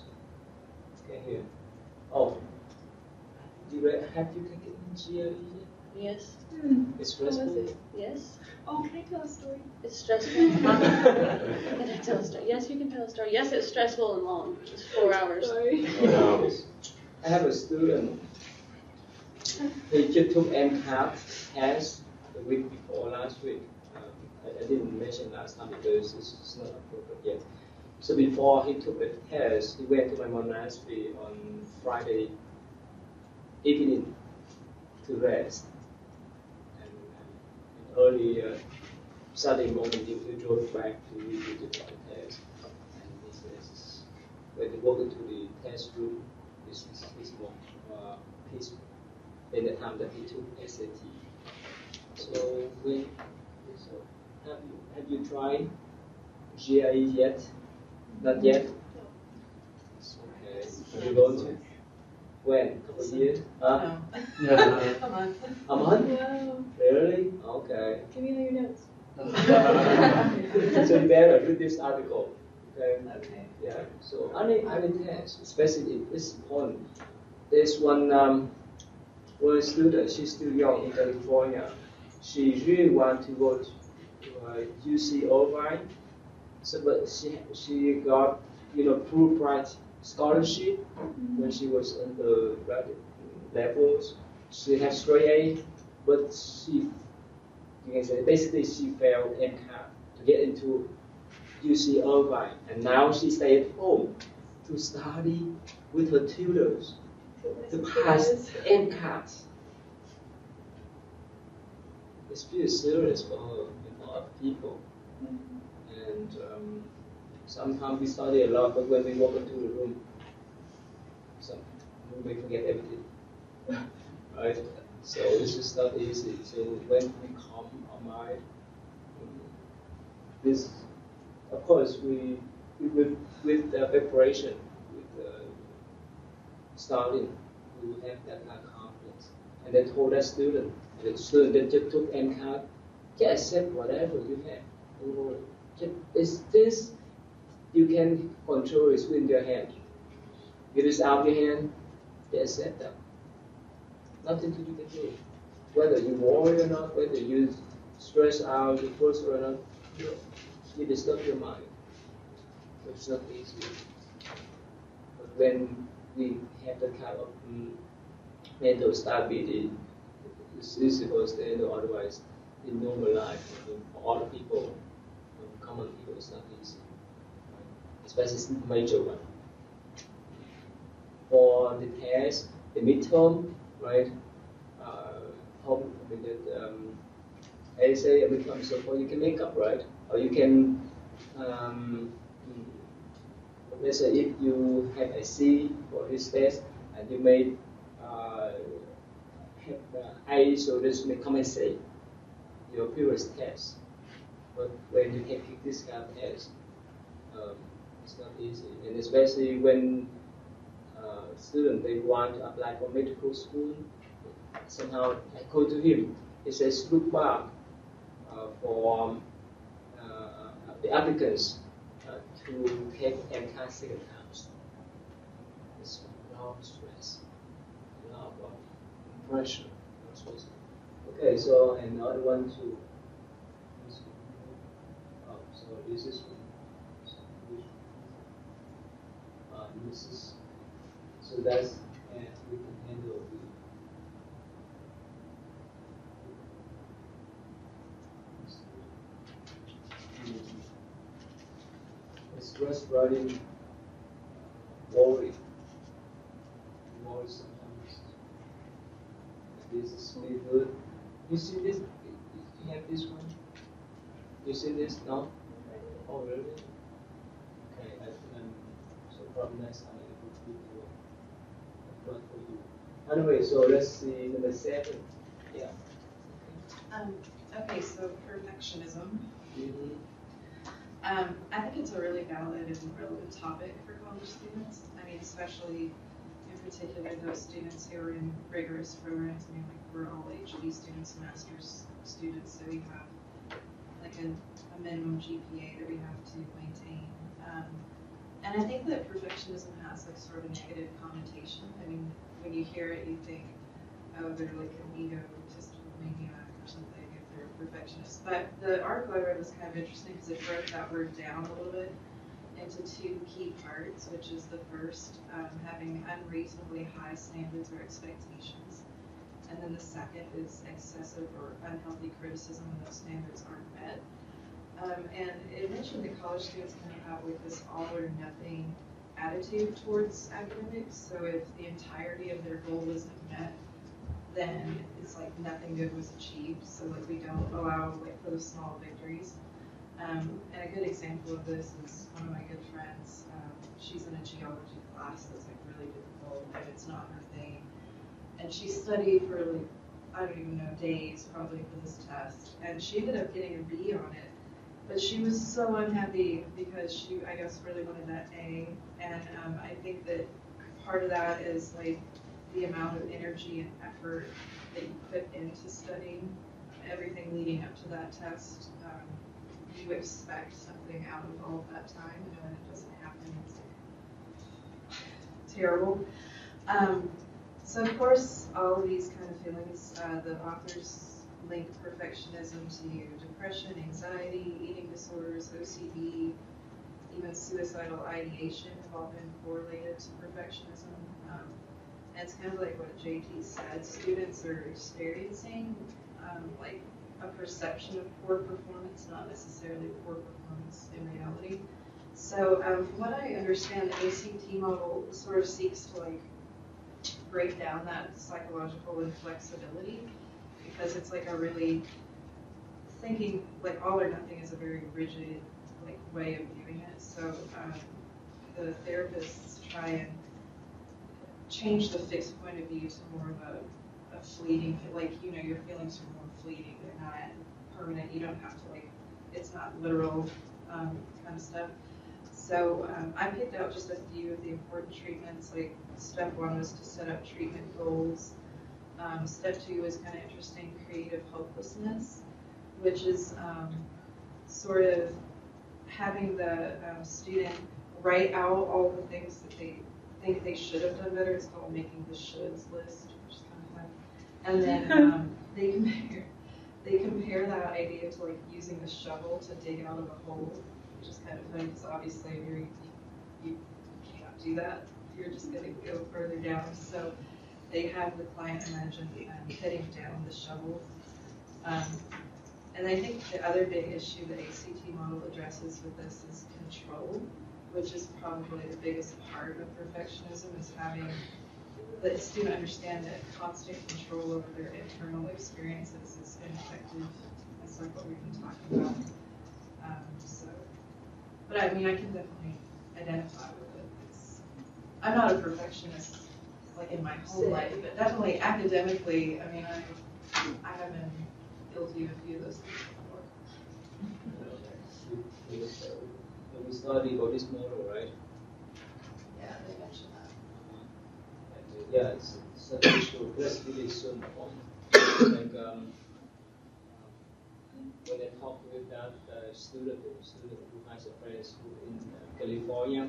Okay, here. Oh, have you taken GRE? Yes. It's How was stressful. it? Yes. Oh, can I tell a story? It's stressful. Can I tell a story? Yes, you can tell a story. Yes, it's stressful and long. It's 4 hours. Sorry. I have a student. He just took MCAT test the week before last week. I didn't mention last time because this is not appropriate yet. So before he took the test, he went to my monastery on Friday evening to rest. And early Saturday morning, he drove back to the test. And he says, when he walked into the test room, it's more peaceful than the time that he took SAT. So have you tried GRE yet? Not yet? Okay. Are you going to? When? A couple of years? Huh? No. A month. A month? Wow. Really? Okay. Give me all your notes. So you better read this article. Okay. Okay. Yeah. So any test, especially in this point, there's one student. She's still young in California. She really wants to go to UC Irvine. So, but she got Fulbright scholarship when she was in the graduate levels. She had straight A, but you can say basically she failed MCAT to get into UC Irvine, and now she stay at home to study with her tutors to pass MCAT. It's pretty serious for her and for other people. And sometimes we study a lot, but when we walk into the room, we may forget everything. Right? So this is not easy. So when we calm our mind, this, of course, we with the preparation, with studying, we will have that kind of confidence. And they told that student, and the student that just took MCAT, just accept whatever you have. Is this you can control is within your hand. It is out of your hand, they accept that. Nothing you can do. Whether you worry or not, whether you stress out, you frustrate or not, you disturb your mind. It's not easy. But when we have that kind of mental stability, it's easy for us to handle. Otherwise, in normal life, for other people, common people, it's not easy. Right? Especially the major one. For the test, the midterm, right? Hope that essay and midterm, so far you can make up, right? Or you can, let's say if you have a C for this test and you may have A, so this may compensate your previous test. But when you can pick this kind of test, it's not easy, and especially when students they want to apply for medical school. Somehow I go to him. He says, look back for the applicants to take MCAT second times. It's a lot of stress, a lot of pressure. Okay, so another one too. Oh, so this is this is so that's and we can handle the stress running worry sometimes. This is really good. You see this? You have this one? You see this? No? Oh really? Okay, so probably next time I will do it for you. Anyway, so let's see number 7. Yeah. Okay, so perfectionism. Mm-hmm. I think it's a really valid and relevant topic for college students. I mean, especially in particular those students who are in rigorous programs. I mean, like we're all HD students, master's students, so we have like a minimum GPA that we have to maintain. And I think that perfectionism has like sort of a negative connotation. I mean, when you hear it, you think, oh, they're like an egotistical maniac or something if they're a perfectionist. But the article I read was kind of interesting because it broke that word down a little bit into two key parts, which is the first, having unreasonably high standards or expectations. And then the second is excessive or unhealthy criticism when those standards aren't met. And it mentioned that college students kind of have like this all or nothing attitude towards academics. So if the entirety of their goal isn't met, then it's like nothing good was achieved. So like we don't allow like for the small victories. And a good example of this is one of my good friends. She's in a geology class that's like really difficult and it's not her thing. And she studied for like, I don't even know, days probably for this test. And she ended up getting a B on it. But she was so unhappy because she, I guess, really wanted that A. And I think that part of that is like the amount of energy and effort that you put into studying everything leading up to that test. You expect something out of all of that time, and when it doesn't happen, it's like terrible. So of course, all of these kind of feelings, the authors link perfectionism to depression, anxiety, eating disorders, OCD, even suicidal ideation have all been correlated to perfectionism. And it's kind of like what JT said, students are experiencing like a perception of poor performance, not necessarily poor performance in reality. So from what I understand, the ACT model sort of seeks to like break down that psychological inflexibility, because it's like a really thinking like all or nothing is a very rigid like way of viewing it. So the therapists try and change the fixed point of view to more of a fleeting, like, you know, your feelings are more fleeting, they're not permanent, you don't have to like, it's not literal kind of stuff. So I picked out just a few of the important treatments. Like step 1 was to set up treatment goals. Step 2 is kind of interesting, creative hopelessness, which is sort of having the student write out all the things that they think they should have done better. It's called making the shoulds list, which is kind of fun. And then they compare that idea to like using a shovel to dig out of a hole, which is kind of funny because obviously you can't do that. You're just going to go further down. So they have the client imagine heading down the shovel. And I think the other big issue the ACT model addresses with this is control, which is probably the biggest part of perfectionism, is having the student understand that constant control over their internal experiences is ineffective. That's like what we've been talking about. But I mean, I can definitely identify with it. I'm not a perfectionist like in my whole life, but definitely academically, I mean, I have been guilty of a few of those things before. We studied about this model, right? Yeah, they mentioned that. Yeah, it's an issue. That's really so important. Like when I talked with that student who has a friend school in California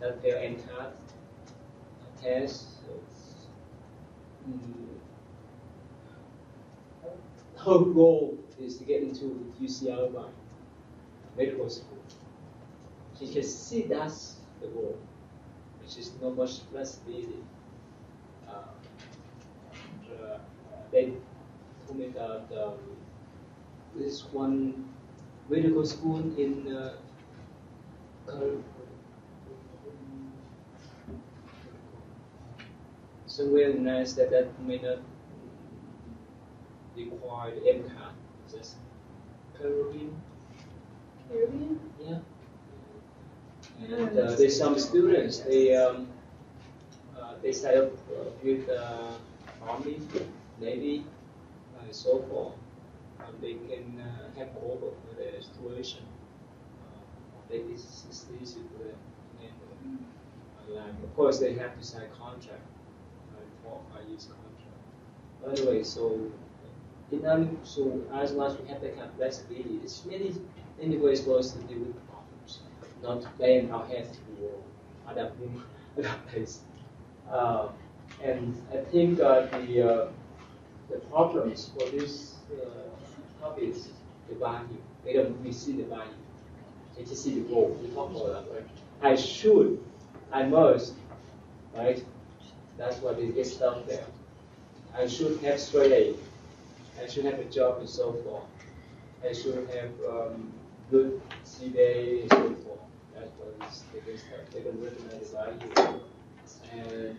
that failed NCAT test. Her goal is to get into UC Irvine medical school. She can see that's the goal, which is not much flexibility. They told me that this one medical school in somewhere in the United States that may not require the MCAT. Just Caribbean? Yeah. And there's some students, they start up with Army, Navy, and so forth. They can have cope with the situation. It's easy for them. And, of course, they have to sign contract 4 or 5 years contract. By the way, so so as long as we have that kind of flexibility, it's many ways for us to deal with problems, not laying our heads to the wall, other place. And I think the problems for this topic is the value. They don't really see the value. They just see the goal. We talk about that, right? I should, I must, right? That's what they get stuck there. I should have straight A. I should have a job and so forth. I should have good CPA and so forth. That's what they get stuck. They don't recognize the value. And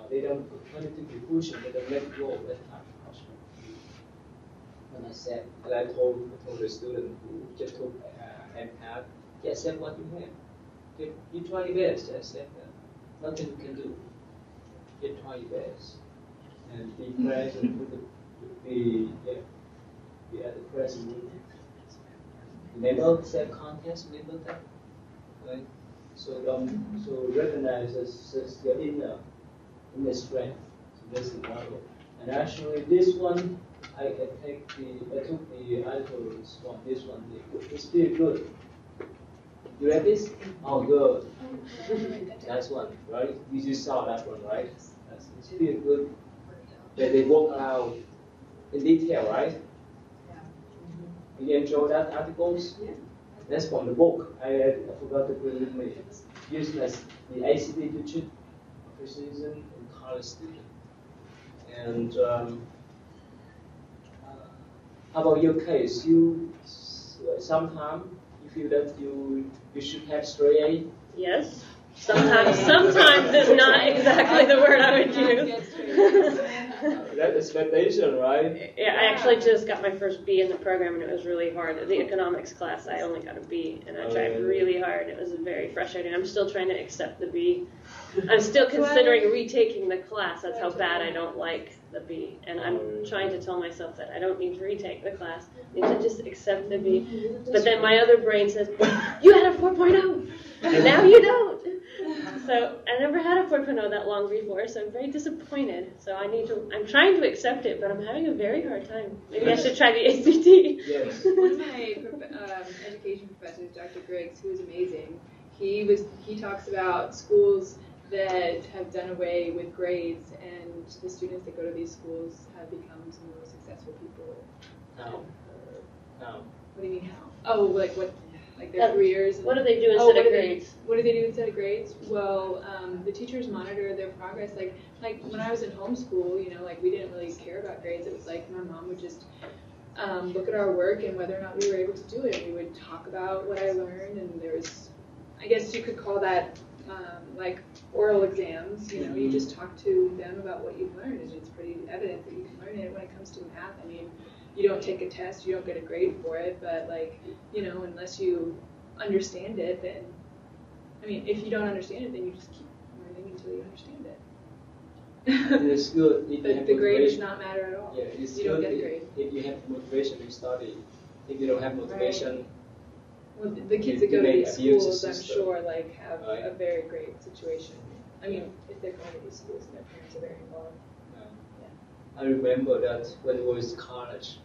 they don't continue to be pushing. They don't let go of that type of passion. When I said, and I told the student who just took MCAT, just accept what you have. You try your best to accept that. Nothing you can do. You try your best. And be present with be at the present moment. Remember that contest, remember that? Right? So recognize as your inner strength. So that's the model. And actually this one I took the articles from this one. It's pretty good. You read this? Oh, good. That's one, right? You just saw that one, right? It's pretty good. That they work out in detail, right? Yeah. You enjoy that articles? Yeah. That's from the book. I forgot to put it with me. Used as the ACT teacher, precision, and college student. And how about your case? You sometimes you feel that you should have straight A? Yes. Sometimes is not exactly the word I would use. That expectation, right? Yeah, I actually just got my first B in the program, and it was really hard. The economics class, I only got a B, and I tried really hard. It was very frustrating. I'm still trying to accept the B. I'm still considering retaking the class. That's how bad I don't like the B. And I'm trying to tell myself that I don't need to retake the class. I need to just accept the B. But then my other brain says, you had a 4.0, and now you don't. So I never had a 4.0 that long before, so I'm very disappointed. So I'm trying to accept it, but I'm having a very hard time. Maybe I should try the ACT. Yes. One of my education professors, Dr. Griggs, who is amazing, he talks about schools that have done away with grades, and the students that go to these schools have become some of the most successful people. How? What do you mean how? Oh, like what? Like their careers. What do they do instead of grades? What do they do instead of grades? Well, the teachers monitor their progress. Like when I was in homeschool, like we didn't really care about grades. It was like my mom would just look at our work and whether or not we were able to do it. We would talk about what I learned, and there was, I guess you could call that like oral exams. You just talk to them about what you've learned, and it's pretty evident that you can learn it. When it comes to math, I mean, you don't take a test, you don't get a grade for it, but unless you understand it, then, I mean, if you don't understand it, then you just keep learning until you understand it. And it's good if you have the grade does motivation. not matter at all. Yeah, it's you good don't get a grade. if you have motivation to study. If you don't have motivation, well, the kids that go to these schools, I'm sure, have a very great situation. I mean, if they're going to these schools and their parents are very involved. I remember that when I was in college,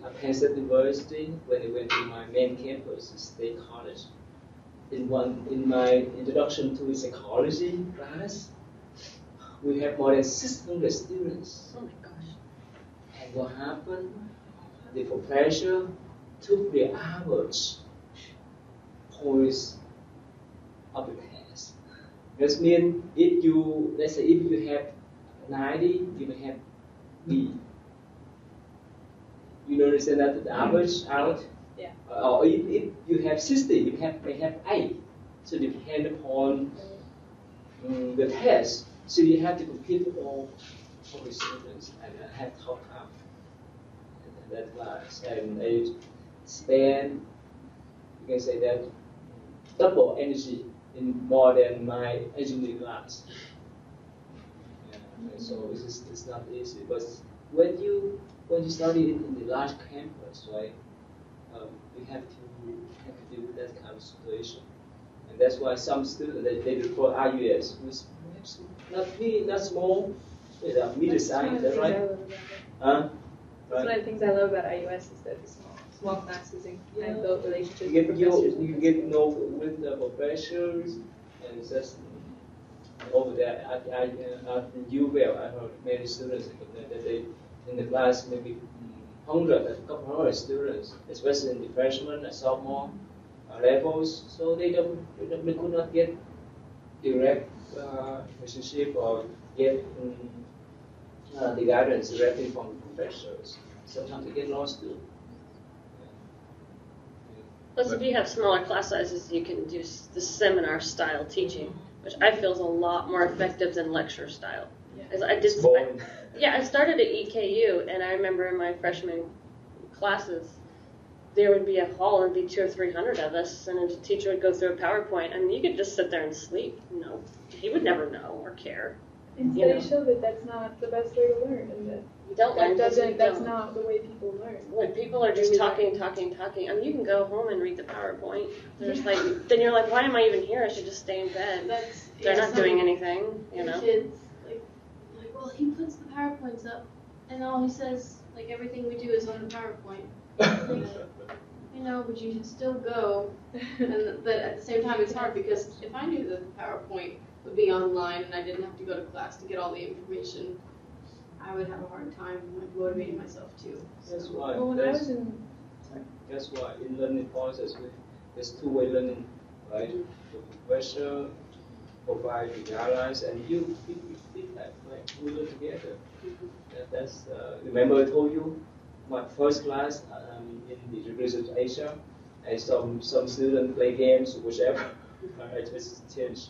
at Penn State University, when I went to my main campus, State College, in my introduction to psychology class, we had more than 600 students. Oh my gosh. And what happened? The professor took the average points of the test. That means let's say if you have 90, you may have B. You understand that the average out? Yeah. Or if you have 60, you may have A. So depend upon the test. So you have to compete with all the students and have top time in that class. And I spend, you can say that, double energy in more than my engineering class. So it's not easy, but when you study in the large campus, right, you have to deal with that kind of situation, and that's why some students they prefer IUS, which not small, it's a mid-size, that's right? That's Right. one of the things I love about IUS is that the small classes and kind of build relationships You with professors. you get to know with the professors and just over there at UWell, I heard many students that they in the class maybe 100, a couple hundred students, especially in the freshman and sophomore levels. So they could not get direct relationship or get the guidance directly from the professors. Sometimes they get lost too. Plus, if you have smaller class sizes, you can do the seminar style teaching, which I feel is a lot more effective than lecture style. As I did, I started at EKU, and I remember in my freshman classes, there would be a hall, there would be 200 or 300 of us, and the teacher would go through a PowerPoint, and you could just sit there and sleep. No, he would never know or care. And You know. studies show that that's not the best way to learn, and that You don't learn. that because you doesn't. That's don't. not the way people learn. When people are just talking. I mean, you can go home and read the PowerPoint. There's like, then you're like, why am I even here? I should just stay in bed. They're not doing anything, you know. Kids like, well, he puts the PowerPoints up, and all he says, like everything we do is on the PowerPoint. Like, you know, but you should still go. And but at the same time, it's hard because if I knew that the PowerPoint would be online and I didn't have to go to class to get all the information, I would have a hard time like motivating myself too. That's why. Well, when I was in That's why in learning process, there's two-way learning, right? The professor provide the guidelines, and you feedback, right? We learn together. That's remember I told you, my first class in the University of Asia, and some students play games, whichever. I just change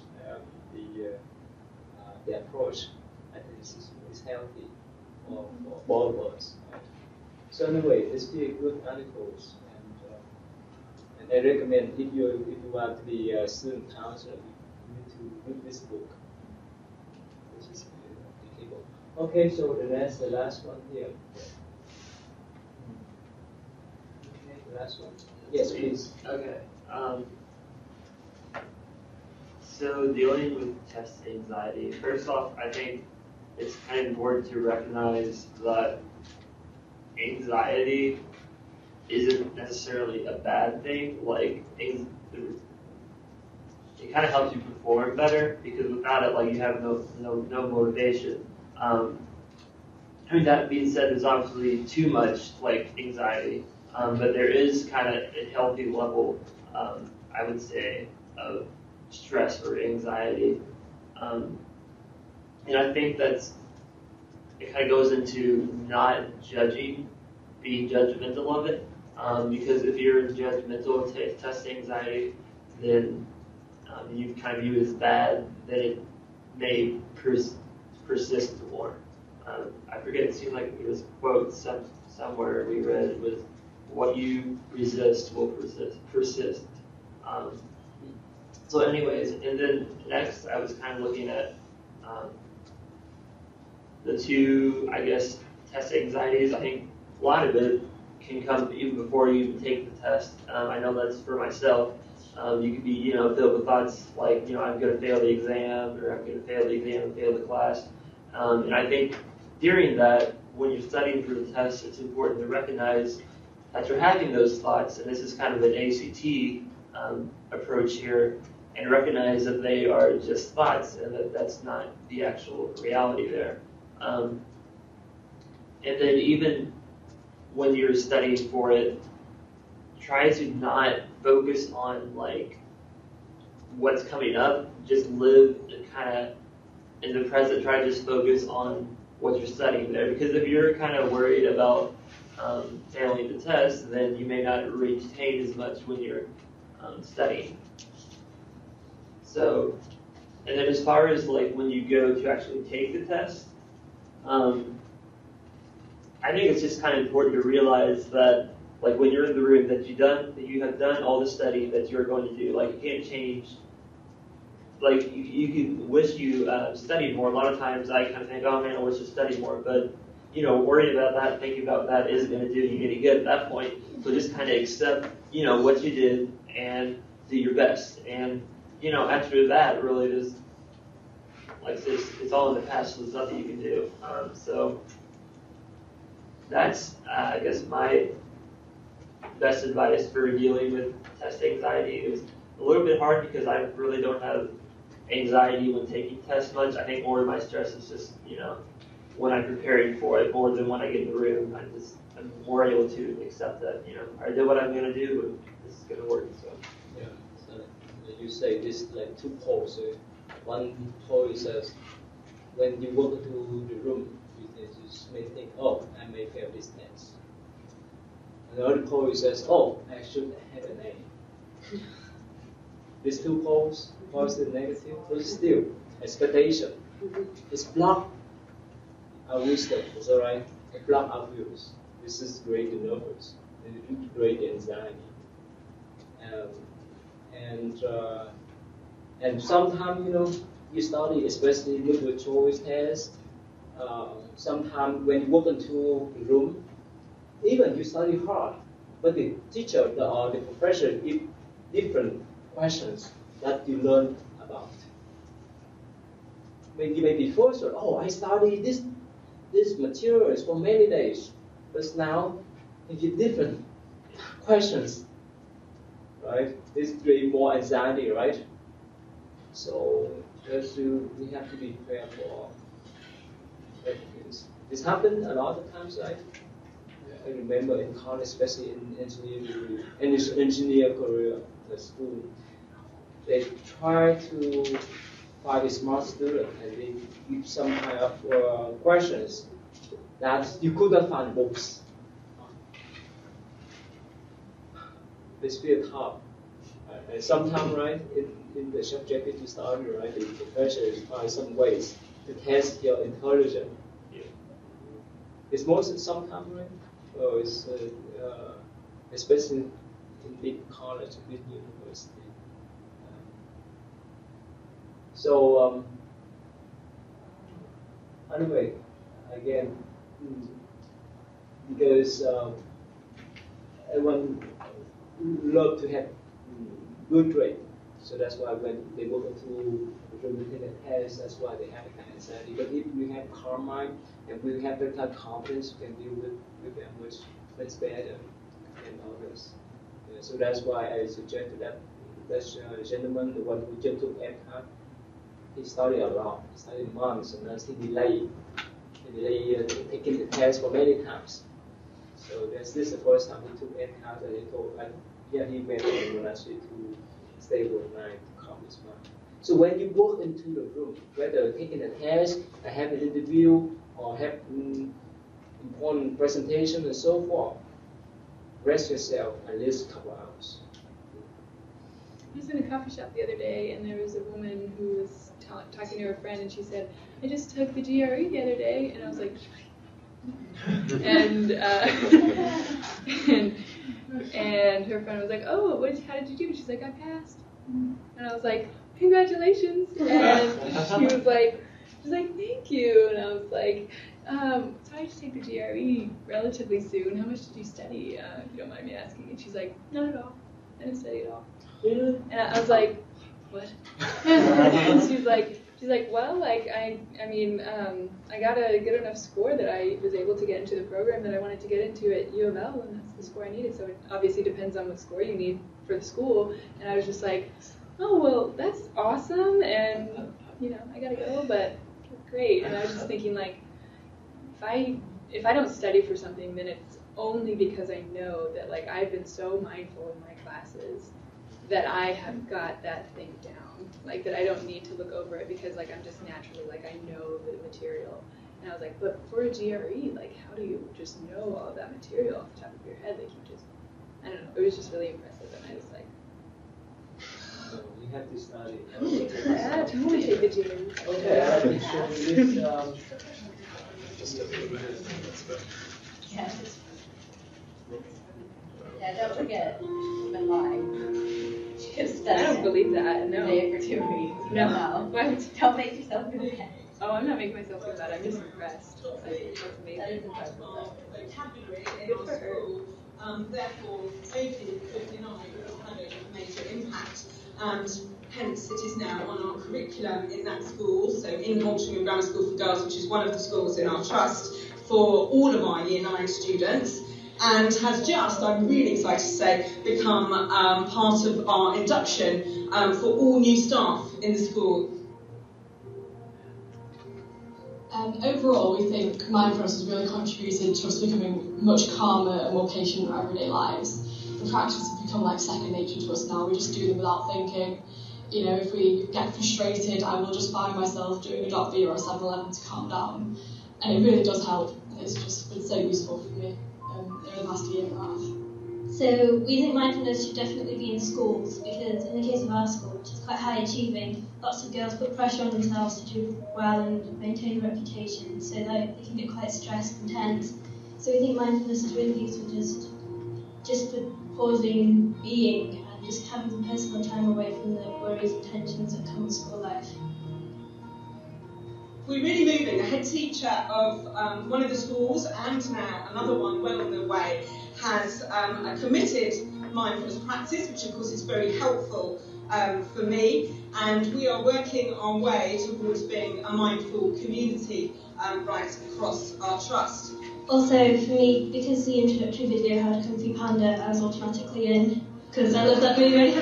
the approach. I think this is healthy for both of us. Right? So anyway, this be a good articles, and I recommend if you want to be a student counselor, you need to read this book, which is applicable. Okay, so the last one here. Okay, the last one. Yes, please. Okay. So dealing with test anxiety, first off, I think it's kind of important to recognize that anxiety isn't necessarily a bad thing. Like, it kind of helps you perform better, because without it, like, you have no motivation. I mean, that being said, there's obviously too much, like, anxiety, but there is kind of a healthy level, I would say, of stress or anxiety. And I think it kind of goes into not judging, being judgmental of it. Because if you're judgmental of test anxiety, then you kind of view it as bad, then it may persist more. I forget, it seemed like it was a quote somewhere we read, it was, what you resist will persist. So anyways, and then next I was kind of looking at the two, I guess, test anxieties. I think a lot of it can come even before you even take the test. I know that's for myself. You could be, filled with thoughts like, I'm going to fail the exam, or I'm going to fail the exam and fail the class. And I think during that, when you're studying for the test, it's important to recognize that you're having those thoughts, and this is kind of an ACT approach here, and recognize that they are just thoughts and that that's not the actual reality there. And then even when you're studying for it, try to not focus on like what's coming up. Just live kind of in the present. Try to just focus on what you're studying there. Because if you're kind of worried about failing the test, then you may not retain as much when you're studying. So, and then as far as like when you go to actually take the test, I think it's just kind of important to realize that, like, when you're in the room, that you have done all the study that you're going to do. Like, you can't change. Like, you can wish you studied more. A lot of times, I kind of think, oh man, I wish I studied more. But worrying about that, thinking about that, isn't going to do you any good at that point. So just kind of accept, what you did and do your best. And after that, really, Like it's all in the past, so there's nothing you can do. So that's I guess my best advice for dealing with test anxiety. It was a little bit hard because I really don't have anxiety when taking tests much. I think more of my stress is just, when I'm preparing for it more than when I get in the room. I'm more able to accept that, I did what I'm going to do and this is going to work. So. Yeah, so you say this like two poles. One pole says, when you walk into the room, you just may think, oh, I may fail this test. Another pole says, oh, I should have an A. These two poles, positive and negative, but still, expectation. It's block our wisdom, is that right? It block our views. This is great nervous, great anxiety. And sometimes, you study, especially multiple choice tests, sometimes when you walk into the room, even you study hard, but the teacher or the professor give different questions that you learn about. Maybe first, oh, I studied this materials for many days, but now you give different questions, right? This creates more anxiety, right? So we have to be prepared for this happened a lot of times, right? I remember in college, especially in engineer career school, they try to find a smart student and they give some kind of questions that you could not find in books. It's very tough. And sometimes, right, in the subject you study, right, the professor find some ways to test your intelligence. It's most sometimes, right? It's especially in big college, big university. So anyway, again, because everyone love to have good grade, so that's why when they go into the test, that's why they have a kind of anxiety. But if we have calm mind and we have that kind of confidence, we can deal with them much better than others. So that's why I suggested that gentleman, the one who just took MCAT, he studied a lot. He studied months, and then he delayed taking the test for many times. So this is the first time he took MCAT, and he told, he went to the university to stay overnight to calm his mind. So when you walk into the room, whether taking a test, have an interview, or have important presentation and so forth, rest yourself at least a couple hours. I was in a coffee shop the other day, and there was a woman who was talking to her friend, and she said, I just took the GRE the other day, and I was like, and her friend was like, oh, how did you do? She's like, I passed. And I was like, congratulations. And she was like, thank you. And I was like, so I just take the GRE relatively soon. How much did you study, if you don't mind me asking? And she's like, not at all. I didn't study at all. And I was like, what? And she's like, well, like, I got a good enough score that I was able to get into the program that I wanted to get into at U of L, and that's the score I needed. So it obviously depends on what score you need for the school. And I was just like, oh, well, that's awesome, and, I gotta go, but great. And I was just thinking, like, if I don't study for something, then it's only because I know that, like, I've been so mindful in my classes that I have got that thing down, like, that I don't need to look over it because, like, I'm just naturally, like, I know the material. And I was like, but for a GRE, like, how do you just know all of that material off the top of your head? Like, you just, I don't know, it was just really impressive, and I was like, you have to study. I totally take the GRE. Okay, I think so this, Just a little bit. That's good. Yes. Yeah, don't forget, she's been lying. She just I don't believe that, no. Day for 2 weeks. No. What? Don't make yourself feel bad. Oh, I'm not making myself feel bad. I'm just impressed. Like, that's amazing. That is impressive. Good for her. Therefore, 80 to 59 kind of major impact. And hence it is now on our curriculum in that school, so in Altrincham Grammar School for Girls, which is one of the schools in our trust for all of our Year 9 students, and has just, I'm really excited to say, become part of our induction for all new staff in the school. Overall, we think mindfulness has really contributed to us becoming much calmer and more patient in our everyday lives. The practices have become like second nature to us now. We just do them without thinking. You know, if we get frustrated, I will just find myself doing a .v or a 7-11 to calm down. And it really does help. It's just been so useful for me over the past year and a half. So we think mindfulness should definitely be in schools, because in the case of our school, which is quite high achieving, lots of girls put pressure on themselves to do well and maintain a reputation, so that they can get quite stressed and tense. So we think mindfulness is really useful just for pausing, being, and just having some personal time away from the worries and tensions that come with school life. We're really moving. The head teacher of one of the schools, and now another one well on the way, has a committed mindfulness practice, which of course is very helpful for me, and we are working our way towards being a mindful community right across our trust. Also, for me, because the introductory video had Kung Fu Panda, I was automatically in, because I love that movie.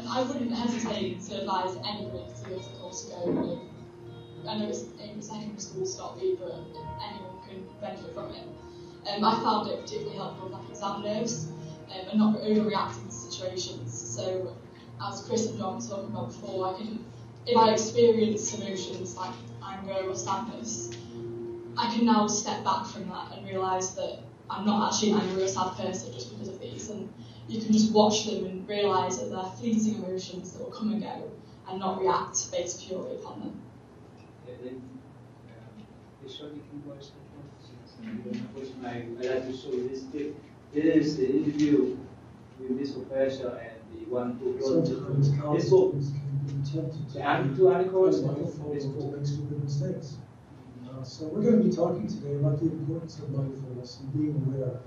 I wouldn't hesitate to advise anybody to go to the course to go. I know it's in secondary school .v, but anyone can benefit from it. I found it particularly helpful with like exam nerves and not overreacting to situations. So, as Chris and John were talking about before, if I experience emotions like anger or sadness, I can now step back from that and realise that I'm not actually an angry or sad person just because of these. And you can just watch them and realise that they're fleeting emotions that will come and go, and not react based purely upon them. I like to show you this clip. This is the interview with this professor and the one who wrote this book. The two articles in this book. Make stupid mistakes. So we're going to be talking today about the importance of mindfulness and being aware,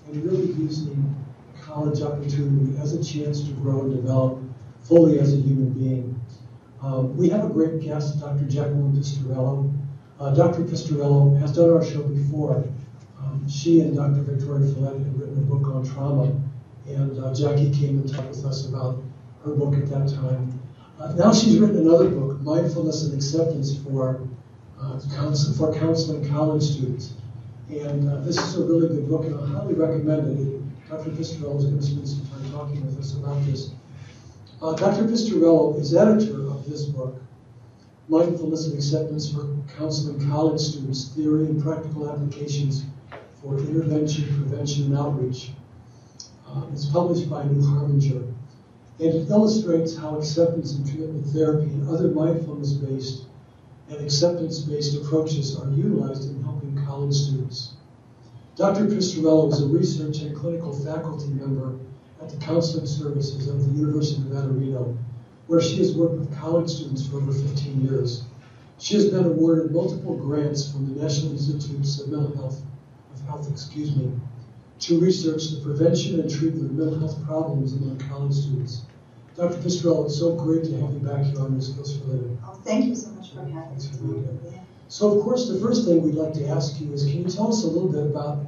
and really using a college opportunity as a chance to grow and develop fully as a human being. We have a great guest, Dr. Jacqueline Pistorello. Dr. Pistorello has done our show before. She and Dr. Victoria Follett had written a book on trauma, and Jackie came and talked with us about her book at that time. Now she's written another book, Mindfulness and Acceptance for counseling college students. And this is a really good book, and I highly recommend it. Dr. Pistorello is going to spend some time talking with us about this. Dr. Pistorello is editor of this book, Mindfulness and Acceptance for Counseling College Students, Theory and Practical Applications for Intervention, Prevention, and Outreach. It's published by New Harbinger, and it illustrates how acceptance and commitment therapy and other mindfulness-based and acceptance-based approaches are utilized in helping college students. Dr. Pistorello is a research and clinical faculty member at the Counseling Services of the University of Nevada, Reno, where she has worked with college students for over 15 years. She has been awarded multiple grants from the National Institutes of Mental Health, to research the prevention and treatment of mental health problems among college students. Dr. Pistorello, it's so great to have you back here on New Skills for Living. Oh, thank you so much for having me. Thanks for being here. So, of course, the first thing we'd like to ask you is, can you tell us a little bit about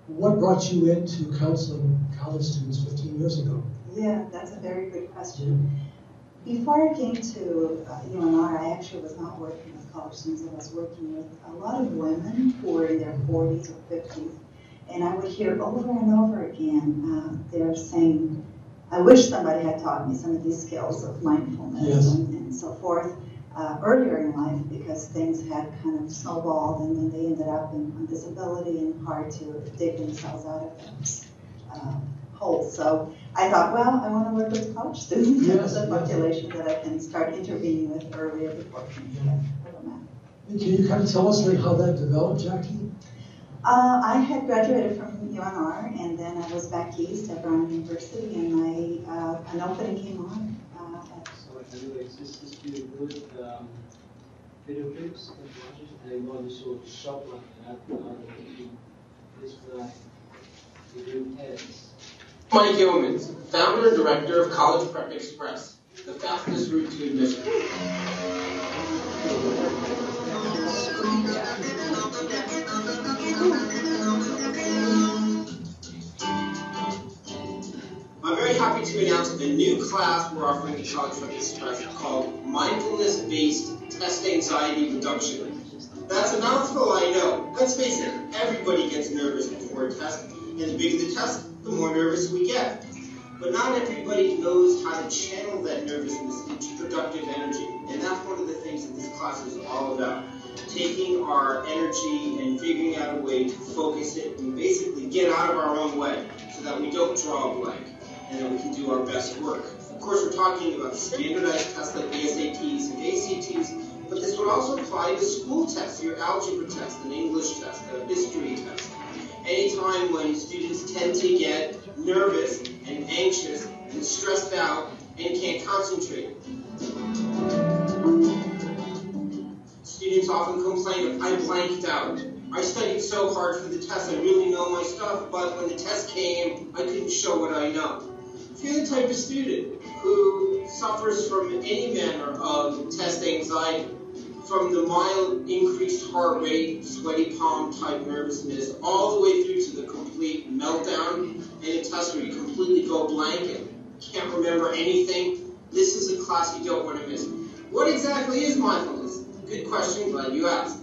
what brought you into counseling college students 15 years ago? Yeah, that's a very good question. Before I came to UNR, I actually was not working with college students. I was working with a lot of women who were in their 40s or 50s. And I would hear over and over again, they're saying, I wish somebody had taught me some of these skills of mindfulness and so forth earlier in life, because things had kind of snowballed and then they ended up on disability and hard to dig themselves out of those holes. So I thought, well, I want to work with college students. That's a population that I can start intervening with earlier before things get problematic. Can you kind of tell us how that developed, Jackie? I had graduated from UNR, and then I was back east at Brown University, and an opening came on. So I can really this really good video clips and watches, and I want to show the shop one and this like the new heads. Mike Yeomans, founder and director of College Prep Express. the fastest route to admission. I'm very happy to announce a new class we're offering at College Focus Trust called Mindfulness-Based Test Anxiety Reduction. That's a mouthful, I know. Let's face it, everybody gets nervous before a test, and the bigger the test, the more nervous we get. But not everybody knows how to channel that nervousness into productive energy, and that's one of the things that this class is all about. Taking our energy and figuring out a way to focus it and basically get out of our own way so that we don't draw a blank and that we can do our best work. Of course, we're talking about standardized tests like the SATs and ACTs, but this would also apply to school tests, your algebra test, an English test, a history test. Anytime when students tend to get nervous and anxious and stressed out and can't concentrate. Students often complain, I blanked out. I studied so hard for the test, I really know my stuff, but when the test came, I couldn't show what I know. If you're the type of student who suffers from any manner of test anxiety, from the mild increased heart rate, sweaty palm type nervousness, all the way through to the complete meltdown in a test where you completely go blank and can't remember anything, this is a class you don't want to miss. What exactly is mindfulness? Good question, glad you asked.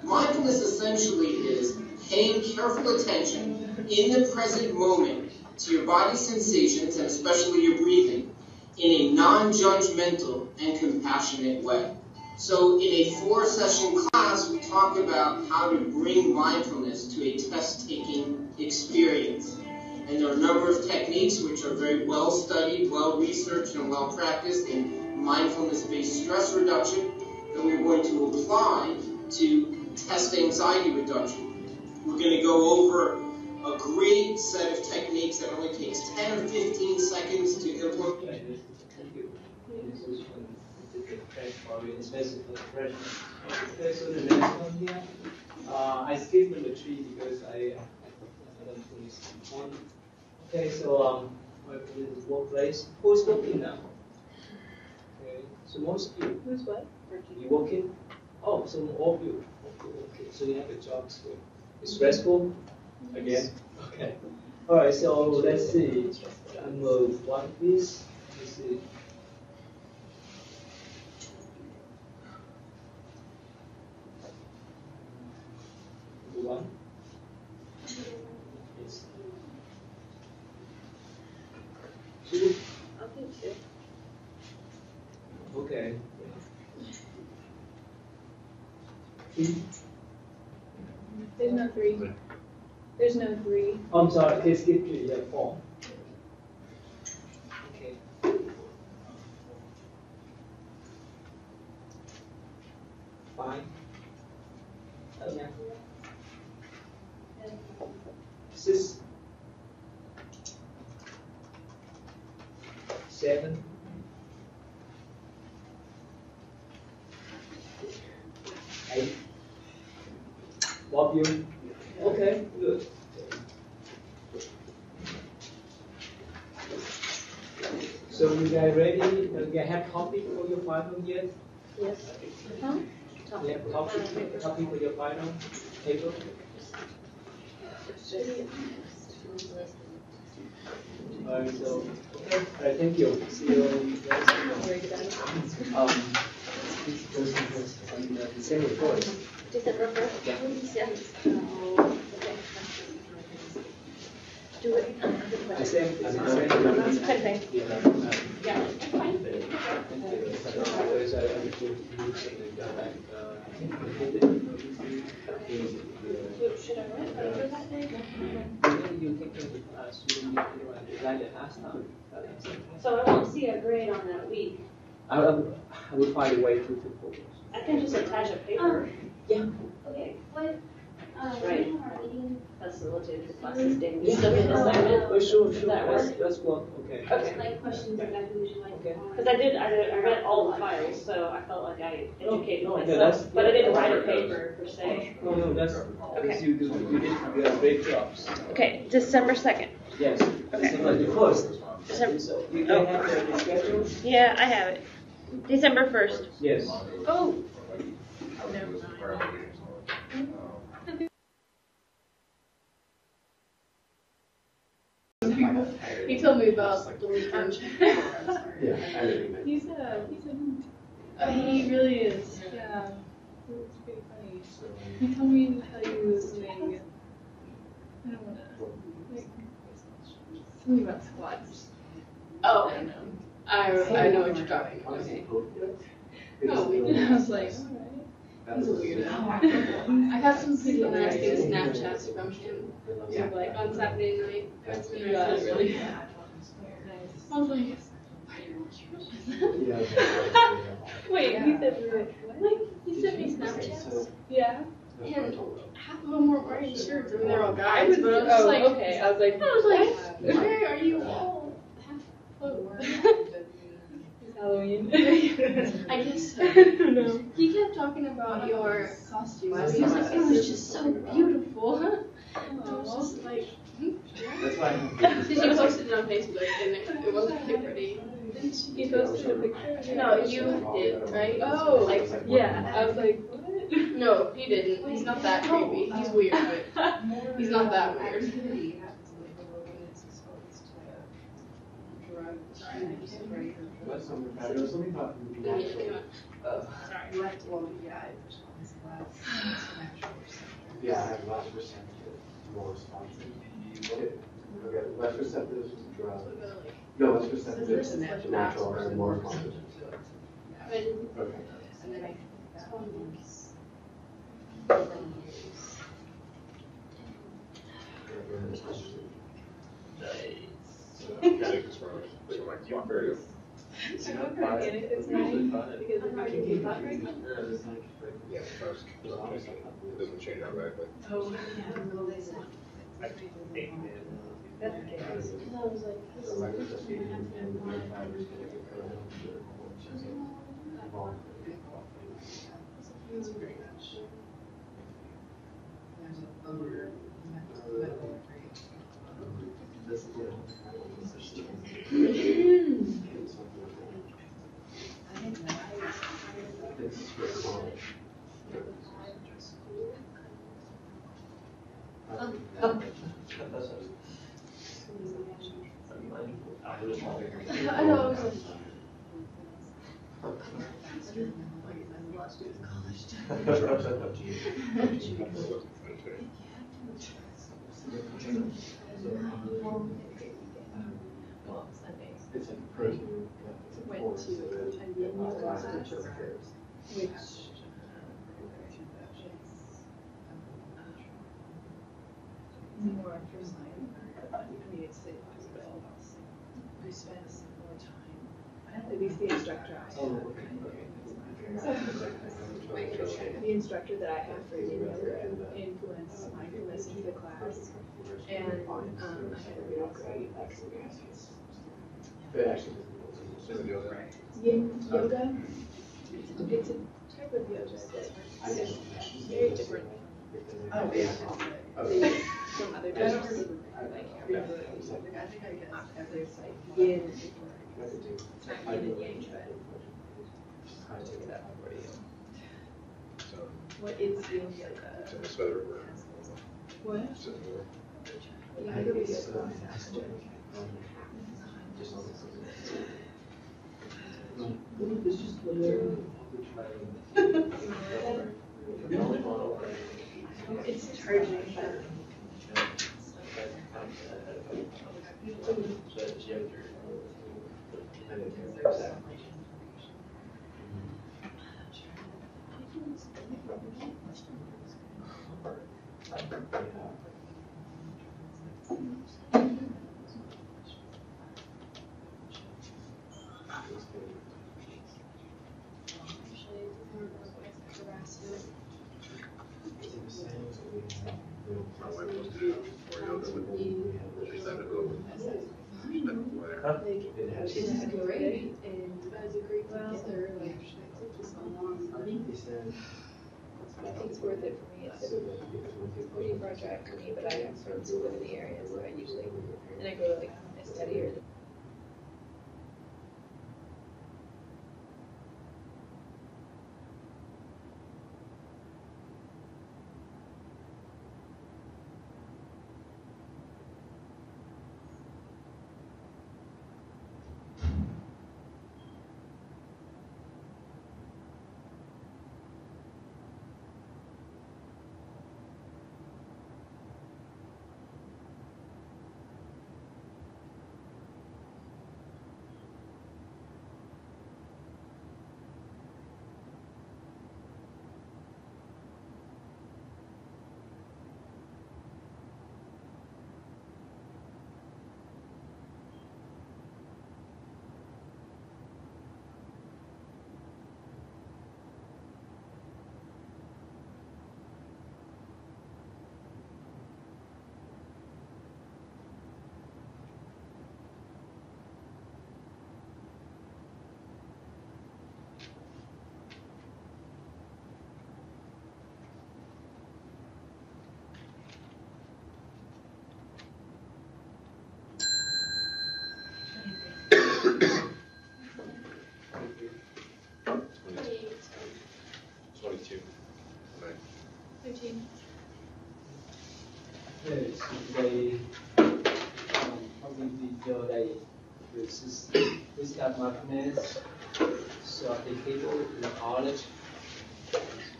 Mindfulness essentially is paying careful attention in the present moment to your body sensations and especially your breathing in a non-judgmental and compassionate way. So in a 4-session class, we talk about how to bring mindfulness to a test-taking experience. And there are a number of techniques which are very well studied, well researched, and well practiced in mindfulness-based stress reduction that we're going to apply to test anxiety reduction. We're going to go over a great set of techniques that only takes 10 or 15 seconds to implement. Thank you. This is one especially for the freshmen. Okay, so the next one here, I skipped number 3 because I don't think it's important. Okay, so this workplace. Who's working now? Okay, so most of you. Who's what? You working? Oh, so all of you. Okay, so you have a job. So it's stressful again. Okay. All right. So let's see. Number 1, please. Let's see. Number 1. Yes. 2. I think 2. Okay. 3. There's no 3. There's no 3. Oh, I'm sorry, please skip 3. Yeah, 4. Okay. 5. Oh, yeah. 6. 7. 8. Bob, you? Okay, good. So you guys ready? You guys have copy for your final yet? Yes. Huh? You have copy for your final paper? Alright, so, okay. Alright, thank you. See you guys. This person was on the same report. December 1st? Yeah. Okay. Do it. The same. Thank you. Yeah. Should I write over that day? So I won't see a grade on that week. I will find a way to focus. I can just attach a paper. Yeah. Okay, what, Right. our meeting, Facilitated the classes day. Yeah. Assignment. Sure. That work? Let's go. Okay. Okay. like questions exactly would you like? Okay. Because I read all the files, so I felt like I educated No, myself. that's- But I didn't write a paper per se. No, that's Okay. you did a great job. Okay, December 2nd. Yes. Okay. December the 1st. December. So you can have the schedule? Yeah, I have it. December 1st. Yes. Oh. He told me about the weekend. Yeah, I really meant. He really is. Yeah. It's pretty funny. He told me how he was doing. I don't wanna like something about squats. Oh, I know what you're talking about. Okay. Oh, I was like, alright. He's a weirdo. I got some pretty nasty Snapchats from him. So like on Saturday night. That's been really nice. I was like, wait, he said what? He sent me Snapchats. Yeah. And half of them were wearing shirts. I mean, they're all guys, but I was just like, okay. I was like, why are you all half clothed? Halloween. I guess so. No. He kept talking about your costume. He was like, it was just so beautiful. I was just like, That's why. Because you posted it on Facebook and it wasn't too pretty. He posted a picture. No, you did, right? Oh, like yeah. I was like, what? No, he didn't. He's not that creepy. He's weird, but he's not that weird. What's something about it? Something about yeah, I have less receptive, more responsive. Okay, less receptive to drugs. No, less receptive to natural and more responsive. Okay. And then I It's really fun because if I can keep that right now. Yeah, it doesn't change automatically. Oh, That's okay. I was I know. I was like, It's a protein. Went to which more for mine. I mean, it's the possible. We spend more time. At least the instructor I have. The instructor that I have for influence mindfulness into the class, and I had a real great experience. Yoga. It's a type of yoga that's very different. Oh, yeah. From other types. Yin. It's not yin and yang, but I'll take it up for you. What is yin yoga? What? Yeah, I go to yoga faster. It's charging. It's great, and as a group together, like, it's I think it's worth it for me. It's a pretty far drive for me, but I have friends who live in the area, so I usually, and I go to like a study or this got my maths, so applicable in college.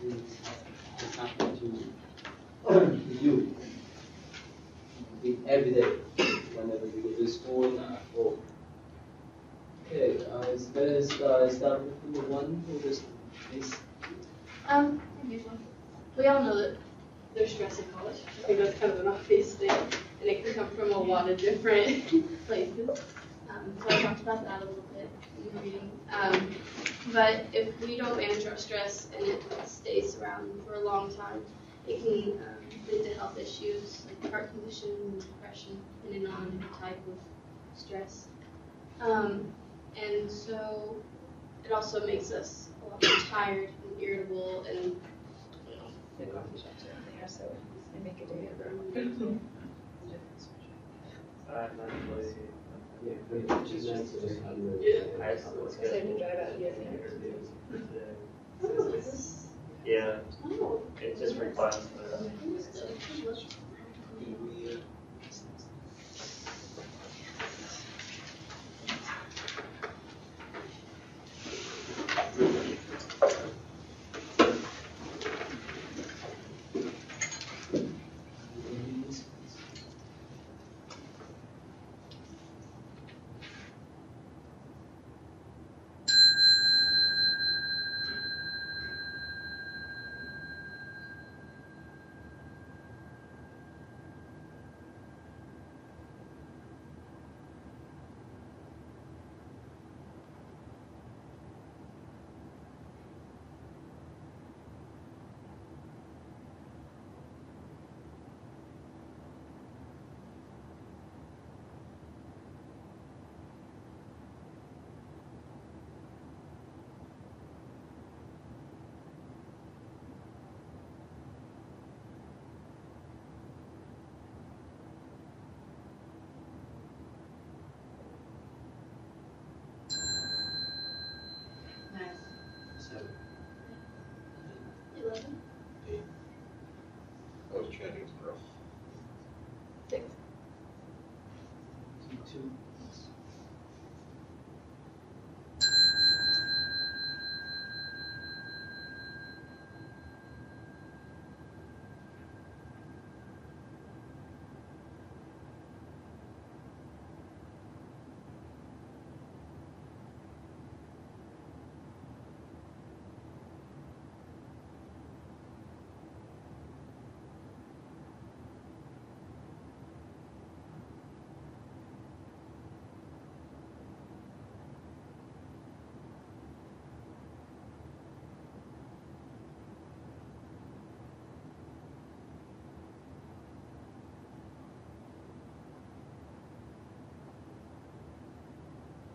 It's happening to you every day whenever you go to school and at home. Okay, it's better start with the one who just is. We all know that there's stress in college. I think that's kind of an obvious thing, and it can come from a lot of different places. So I talked about that a little bit in the reading. But if we don't manage our stress and it stays around for a long time, it can lead to health issues like heart conditions, depression, depending on the type of stress. And so it also makes us a lot more tired and irritable and the coffee shops are there, so they make a day of their own. Yeah, it's just for class. That was Channing's girl. 6.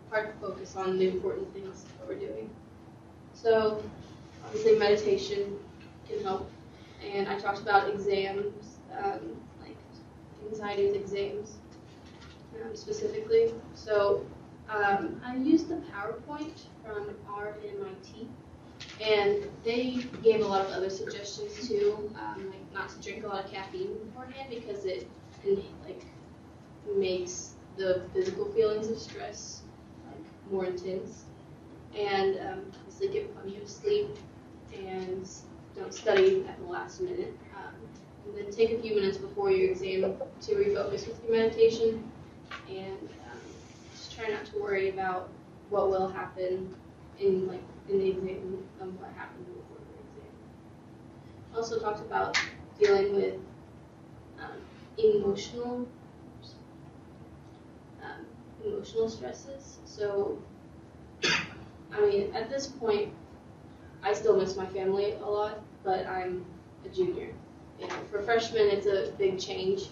Hard to focus on the important things that we're doing. So, obviously, meditation can help. And I talked about exams, like anxiety with exams specifically. So, I used the PowerPoint from RMIT, and they gave a lot of other suggestions too, like not to drink a lot of caffeine beforehand because it makes the physical feelings of stress more intense, and obviously get plenty of sleep and don't study at the last minute. And then take a few minutes before your exam to refocus with your meditation, and just try not to worry about what will happen in the exam and what happened before the exam. Also talked about dealing with emotional stresses. So, I mean, at this point, I still miss my family a lot, but I'm a junior. You know, for freshmen, it's a big change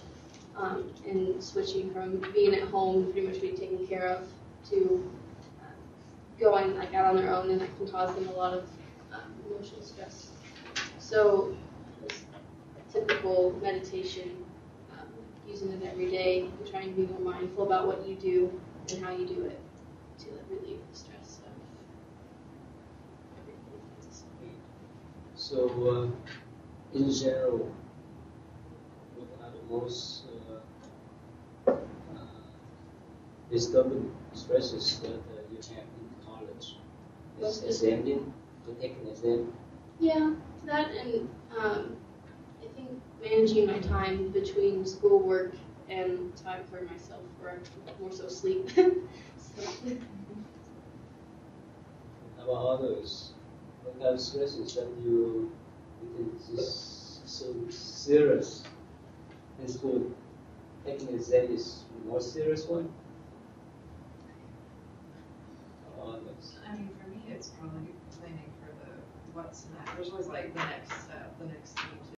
in switching from being at home, pretty much being taken care of, to going out on their own, and that can cause them a lot of emotional stress. So, just typical meditation, using it every day, and trying to be more mindful about what you do and how you do it to relieve the stress of everything. So, in general, what are the most discovered stresses that you have in college? Is examining, to take an exam? Yeah, that and I think managing my time between schoolwork and time for myself, or more so sleep. So. How about others? What kind of stresses that you think is so serious in school? Taking an exam is a more serious one? How about others? I mean, for me, it's probably planning for the what's next. There's always like the next step, the next thing to